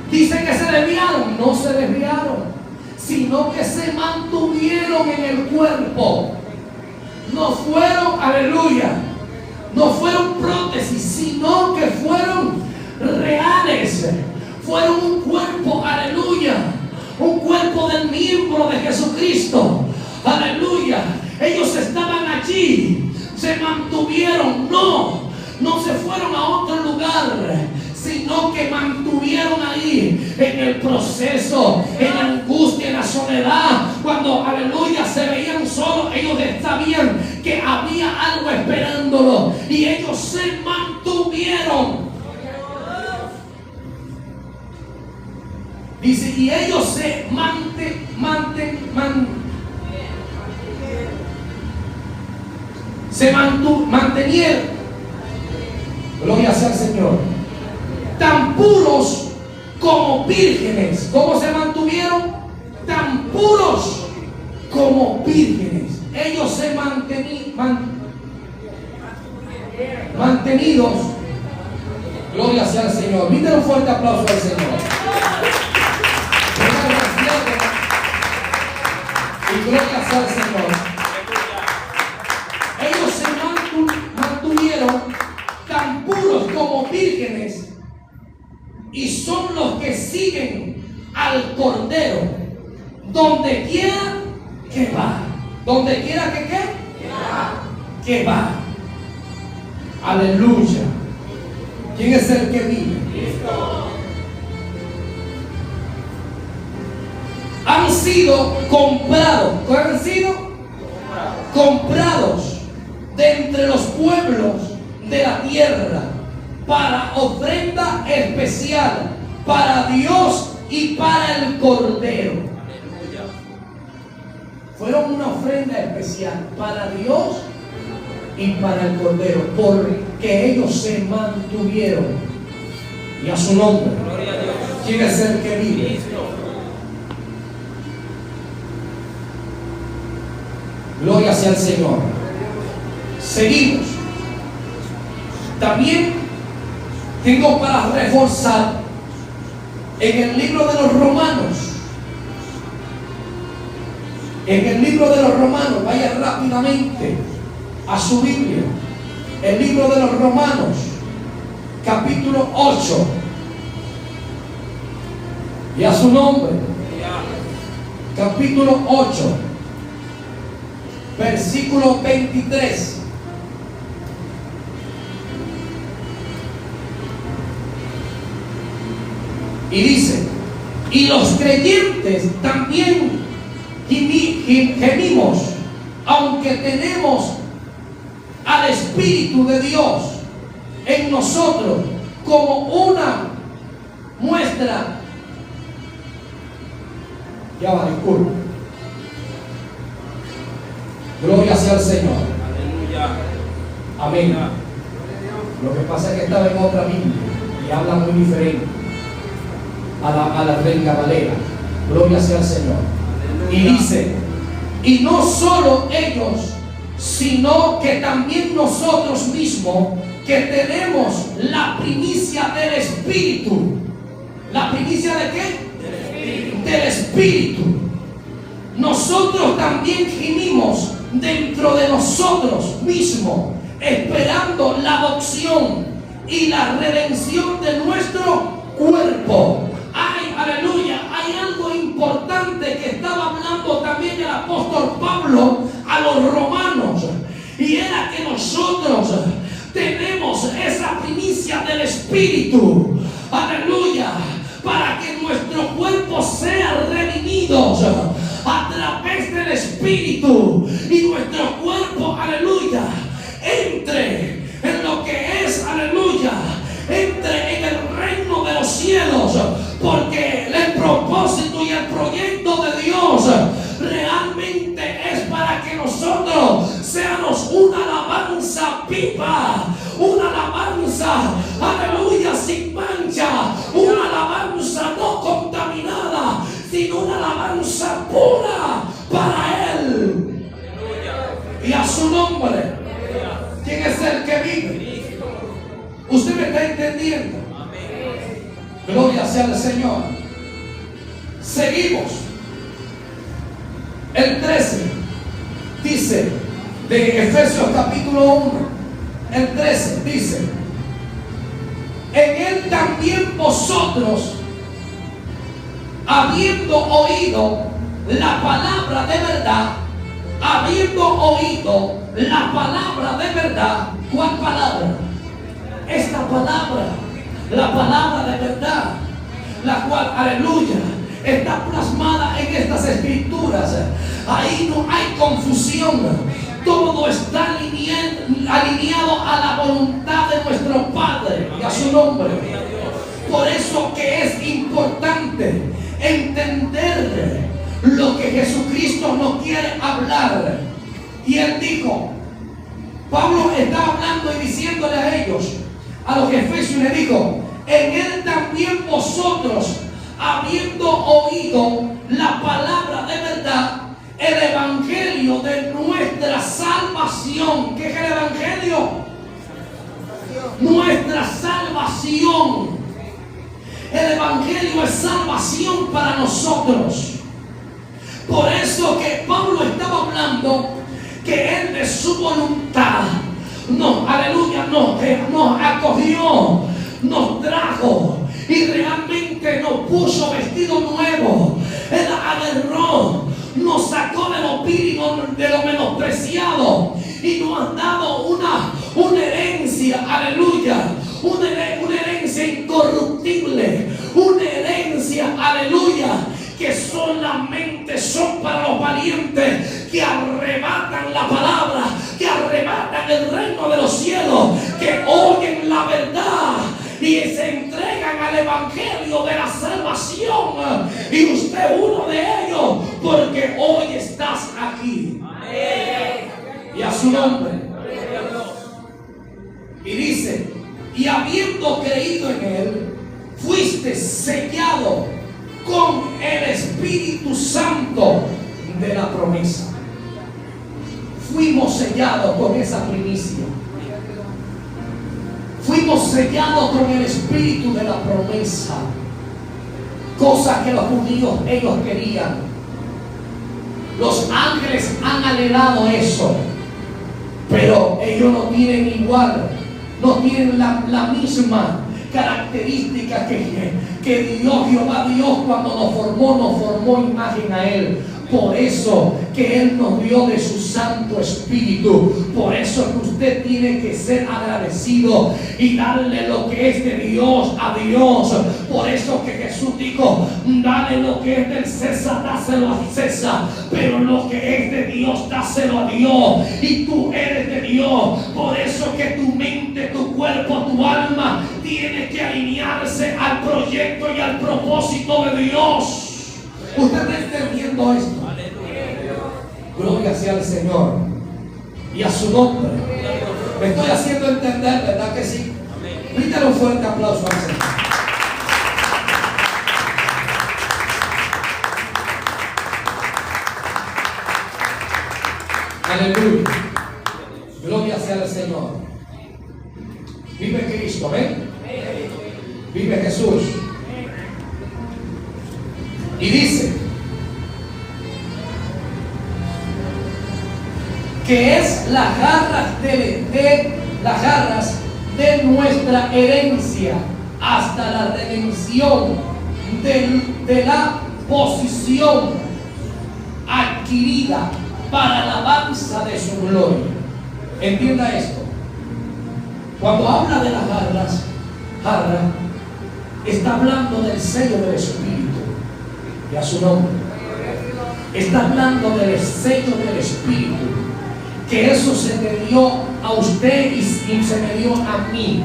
Dice que se desviaron. No se desviaron, sino que se mantuvieron en el cuerpo. No fueron, aleluya, no fueron prótesis, sino que fueron reales. Fueron un cuerpo, aleluya, un cuerpo del miembro de Jesucristo, aleluya. Ellos estaban allí, se mantuvieron, no se fueron a otro lugar, sino que mantuvieron ahí en el proceso, en la angustia, en la soledad. Cuando, aleluya, se veían solos, ellos sabían que había algo esperándolo y ellos se mantuvieron. Dice, y ellos se mantenieron. Gloria sea al Señor. Tan puros como vírgenes. ¿Cómo se mantuvieron? Tan puros como vírgenes. Ellos se mantenidos. Gloria sea al Señor. Mírale un fuerte aplauso al Señor. Y gloria sea al Señor. Ellos se mantuvieron tan puros como vírgenes y son los que siguen al Cordero donde quiera que va. Donde quiera que ¿qué? Que va. Aleluya. ¿Quién es el que vive? Cristo. Han sido comprados. ¿Qué han sido? Comprados de entre los pueblos de la tierra para ofrenda especial para Dios y para el Cordero. Fueron una ofrenda especial para Dios y para el Cordero, porque ellos se mantuvieron. Y a su nombre. ¿Quién es el que vive? Gloria sea al Señor. Seguimos. También tengo para reforzar en el libro de los Romanos. En el libro de los Romanos, vaya rápidamente a su Biblia. El libro de los Romanos, capítulo 8. Y a su nombre. Capítulo 8, versículo 23. Y dice: y los creyentes también gemimos, aunque tenemos al Espíritu de Dios en nosotros como una muestra. Ya va, disculpe. Gloria sea al Señor. Aleluya. Amén. Lo que pasa es que estaba en otra Biblia y habla muy diferente a la Reina Valera. Gloria sea al Señor. Aleluya. Y dice: y no solo ellos, sino que también nosotros mismos, que tenemos la primicia del Espíritu. ¿La primicia de qué? Del Espíritu. Nosotros también gemimos dentro de nosotros mismos, esperando la adopción y la redención de nuestro cuerpo. Ay, aleluya. Hay algo importante que estaba hablando también el apóstol Pablo a los romanos, y era que nosotros tenemos esa primicia del Espíritu, aleluya, para que nuestro cuerpo sea redimido a través del Espíritu, y nuestro cuerpo, aleluya, entre en lo que es, aleluya, entre en el reino de los cielos, porque el propósito y el proyecto de Dios realmente es para que nosotros seamos una alabanza viva, una alabanza, aleluya, sin mancha, una alabanza no contaminada, sino una alabanza pura para Él. Y a su nombre. ¿Quién es el que vive? ¿Usted me está entendiendo? Gloria sea al Señor. Seguimos. El 13 dice, de Efesios capítulo 1, el 13 dice: en Él también vosotros, habiendo oído la palabra de verdad, habiendo oído la palabra de verdad. ¿Cuál palabra? Esta palabra, la palabra de verdad, la cual, aleluya, está plasmada en estas escrituras. Ahí no hay confusión, todo está alineado a la voluntad de nuestro Padre y a su nombre. Por eso que es importante entender lo que Jesucristo nos quiere hablar. Y Él dijo, Pablo estaba hablando y diciéndole a ellos, a los efesios, le dijo: en Él también vosotros, habiendo oído la palabra de verdad, el evangelio de nuestra salvación. ¿Qué es el evangelio? Nuestra salvación. El evangelio es salvación para nosotros. Por eso que Pablo estaba hablando que Él de su voluntad aleluya, nos acogió, nos trajo y realmente nos puso vestido nuevo. Él agarró, nos sacó de lo vil, de lo menospreciado, y nos ha dado una herencia, aleluya, una herencia incorruptible, una herencia, aleluya, que solamente son para los valientes, que arrebatan la palabra, que arrebatan el reino de los cielos, que oyen la verdad y se entregan al evangelio de la salvación. Y usted es uno de ellos, porque hoy estás aquí. Amén. Y a su nombre. Y dice: y habiendo creído en Él, fuiste sellado con el Espíritu Santo de la promesa. Fuimos sellados con esa primicia. Fuimos sellados con el Espíritu de la promesa. Cosa que los judíos, ellos querían. Los ángeles han anhelado eso, pero ellos no tienen igual. no tienen la misma característica que Dios, Jehová Dios, cuando nos formó imagen a Él. Por eso que Él nos dio de su Santo Espíritu. Por eso que usted tiene que ser agradecido y darle lo que es de Dios a Dios. Por eso que Jesús dijo: dale lo que es del César, dáselo a César, pero lo que es de Dios, dáselo a Dios. Y tú eres de Dios. Por eso que tu mente, tu cuerpo, tu alma tiene que alinearse al proyecto y al propósito de Dios. Usted está entendiendo esto. Gloria sea al Señor y a su nombre. Me estoy haciendo entender, ¿verdad que sí? Brindale un fuerte aplauso al Señor. Aleluya. Gloria sea al Señor. Vive Cristo, ¿ven? Vive Jesús. Y dice que es las garras de nuestra herencia hasta la redención de la posición adquirida para alabanza de su gloria. Entienda esto. Cuando habla de las garras, está hablando del sello del Espíritu y a su nombre. Está hablando del sello del Espíritu, que eso se me dio a usted y se me dio a mí.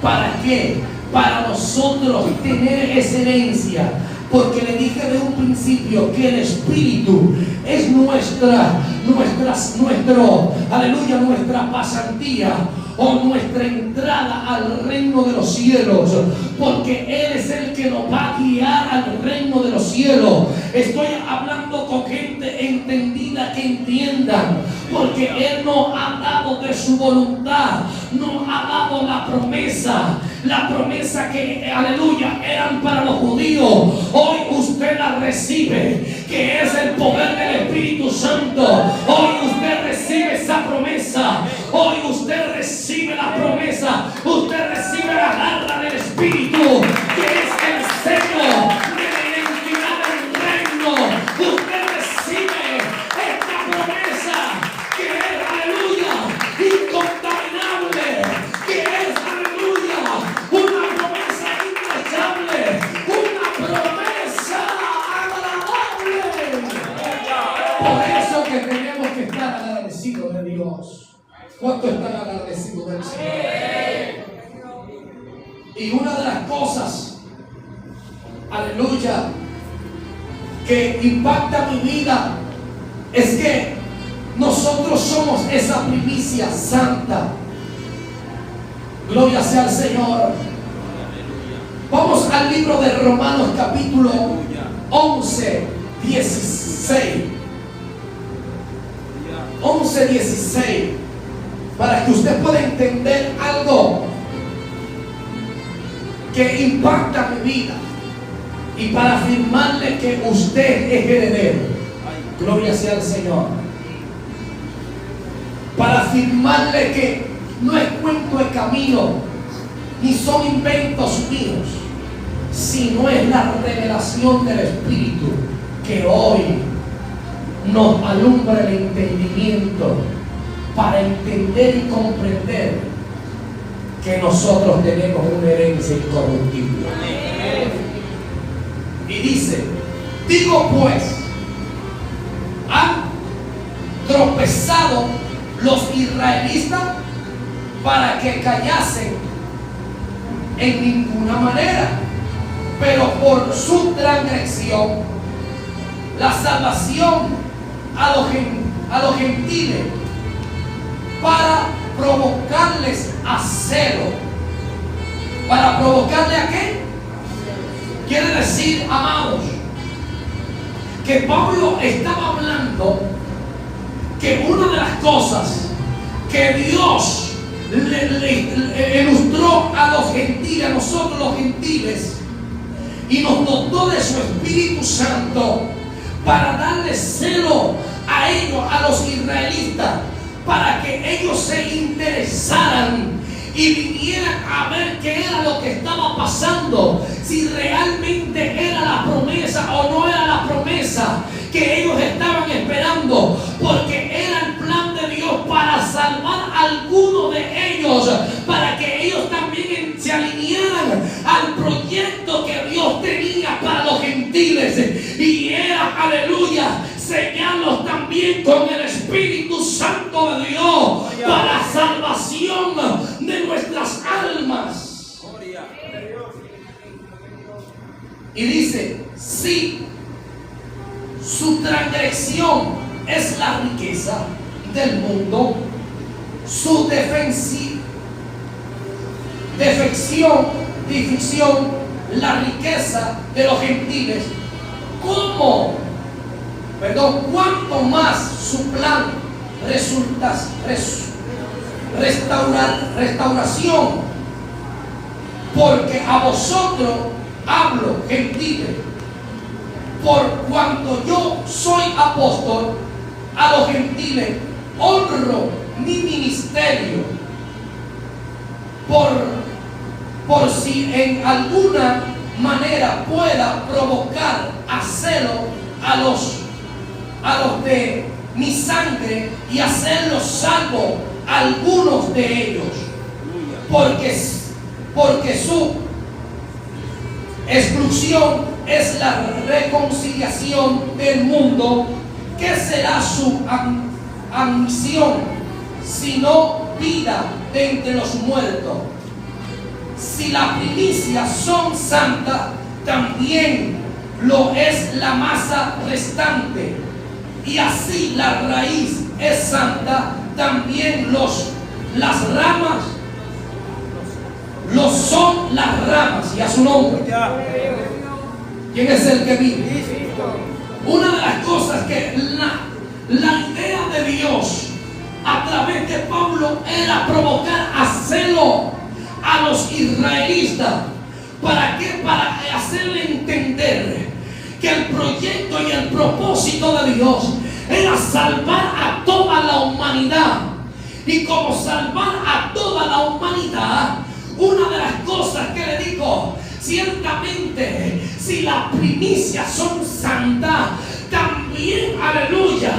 ¿Para qué? Para nosotros tener esa herencia. Porque le dije de un principio que el Espíritu es nuestra pasantía o nuestra entrada al reino de los cielos, porque Él es el que nos va a guiar al reino de los cielos. Estoy hablando con gente entendida, que entiendan, porque Él nos ha dado de su voluntad, nos ha dado la promesa que, aleluya, eran para los judíos. Hoy usted la recibe, que es el poder del Espíritu Santo. Hoy usted recibe esa promesa. Hoy usted recibe la promesa. Usted recibe la garra del Espíritu, que es el sello de la identidad del reino. Usted recibe esta promesa, que es, aleluya, incontaminable, que es, aleluya, una promesa intachable, una promesa agradable. Por eso que tenemos que estar agradecidos de Dios. ¿Cuántos están agradecidos del Señor? Y una de las cosas, aleluya, que impacta mi vida es que nosotros somos esa primicia santa. Gloria sea al Señor. Vamos al libro de Romanos capítulo 11, 16. 11, 16. Para que usted pueda entender algo que impacta mi vida y para afirmarle que usted es heredero. Gloria sea al Señor. Para afirmarle que no es cuento de camino ni son inventos míos, sino es la revelación del Espíritu que hoy nos alumbra el entendimiento para entender y comprender que nosotros tenemos una herencia incorruptible. Y dice: digo pues, ¿han tropezado los israelitas para que callasen? En ninguna manera, pero por su transgresión la salvación a los gentiles, para provocarles a celo. ¿Para provocarle a qué? Quiere decir, amados, que Pablo estaba hablando que una de las cosas que Dios le ilustró a los gentiles, a nosotros los gentiles, y nos dotó de su Espíritu Santo para darle celo a ellos, a los israelitas, para que ellos se interesaran y vinieran a ver qué era lo que estaba pasando, si realmente era la promesa o no era la promesa que ellos estaban esperando, porque era el plan de Dios para salvar a algunos de ellos, para que ellos también se alinearan al proyecto que Dios tenía para los gentiles, y era, aleluya, sellarlos también con el Espíritu Santo de Dios para salvación de nuestras almas. Y dice, si su transgresión es la riqueza del mundo, su defección, la riqueza de los gentiles, cuánto más su plan restauración, porque a vosotros hablo, gentiles, por cuanto yo soy apóstol a los gentiles, honro mi ministerio, por si en alguna manera pueda provocar a celo a los de mi sangre y hacerlos salvos algunos de ellos, porque su exclusión es la reconciliación del mundo. ¿Qué será su ambición sino vida de entre los muertos? Si las primicias son santas, también lo es la masa restante, y así la raíz es santa, también las ramas lo son las ramas. Y a su nombre, ¿quién es el que vive? Una de las cosas que la idea de Dios a través de Pablo era provocar a celo a los israelitas. ¿Para qué? Para hacerle entender que el proyecto y el propósito de Dios era salvar a toda la humanidad. Y como salvar a toda la humanidad, una de las cosas que le dijo, ciertamente, si las primicias son santas, también, aleluya,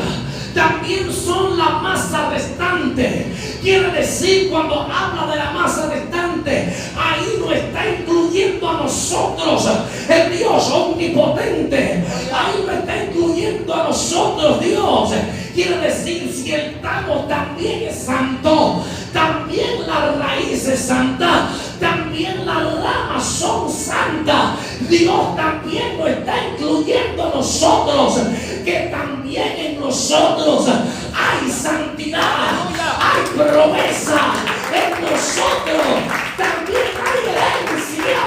también son la masa restante. Quiere decir, cuando habla de la masa restante, ahí no está incluyendo a nosotros, el Dios omnipotente. Ahí no está incluyendo a nosotros, Dios. Quiere decir, si el tamo también es santo, también la raíz es santa, también las ramas son santas. Dios también nos está incluyendo a nosotros, que también en nosotros hay santidad, hay promesa, en nosotros también hay herencia,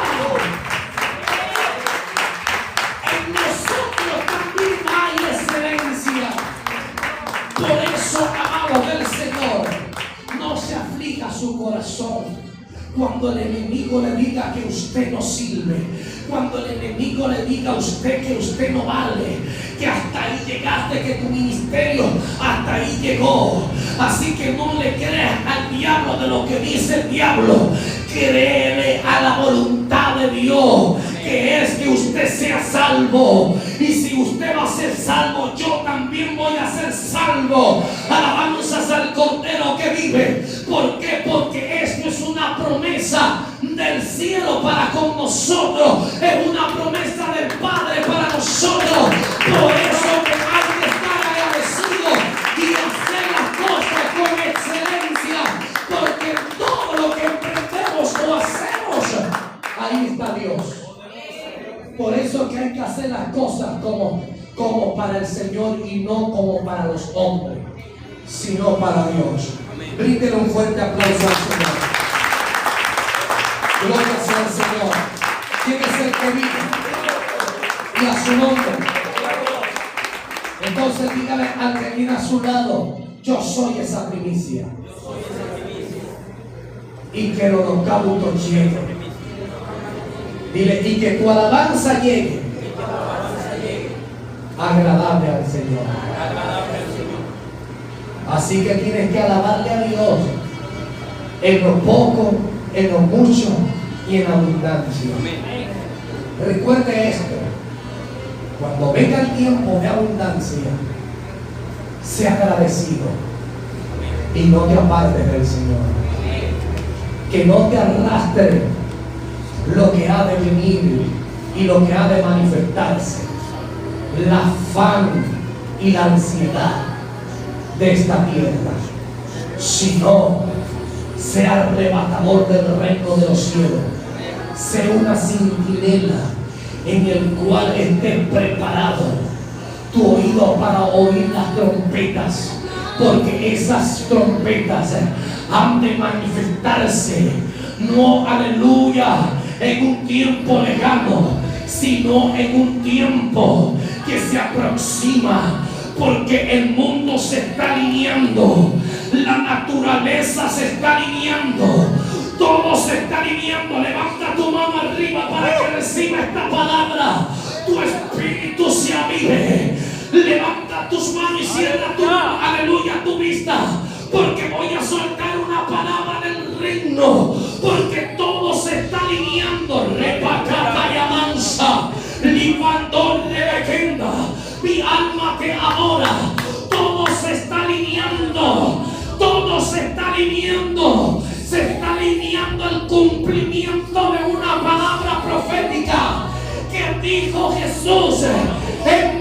en nosotros también hay excelencia. Por eso, amados del Señor, no se aflija su corazón cuando el enemigo le diga que usted no sirve, cuando el enemigo le diga a usted que usted no vale, que hasta ahí llegaste, que tu ministerio hasta ahí llegó. Así que no le creas al diablo de lo que dice el diablo. Créele a la voluntad de Dios, que es que usted sea salvo. Y si usted va a ser salvo, yo también voy a ser salvo. Alabanzas al Cordero que vive. ¿Por qué? Porque esto es una promesa del cielo para con nosotros. Es una promesa del Padre para nosotros. Por eso que hay que estar agradecido y hacer las cosas con excelencia, porque todo lo que emprendemos o hacemos, ahí está Dios. Por eso que hay que hacer las cosas como para el Señor y no como para los hombres, sino para Dios. Bríndele un fuerte aplauso al Señor. Gloria sea al Señor. ¿Quién es el que vive? Y a su nombre. Entonces dígale al que viene a su lado, yo soy esa primicia. Y que el holocausto llegue. Dile, y que tu alabanza llegue agradable al Señor. Así que tienes que alabarle a Dios en lo poco, en lo mucho y en abundancia. Recuerde esto: cuando venga el tiempo de abundancia, sea agradecido y no te apartes del Señor. Que no te arrastre lo que ha de venir y lo que ha de manifestarse, el afán y la ansiedad de esta tierra, sino sea arrebatador del reino de los cielos. Sea una centinela en el cual estés preparado tu oído para oír las trompetas, porque esas trompetas han de manifestarse, no, aleluya, en un tiempo lejano, sino en un tiempo que se aproxima, porque el mundo se está alineando, la naturaleza se está alineando, todo se está alineando. Levanta tu mano arriba para que reciba esta palabra, tu espíritu se avive. Levanta tus manos y cierra tu, aleluya, tu vista, porque voy a soltar una palabra del reino, porque todo se está alineando. Repacata y amansa, libandón de leyenda, mi alma te adora. Todo se está alineando, todo se está alineando, se está alineando el cumplimiento de una palabra profética que dijo Jesús en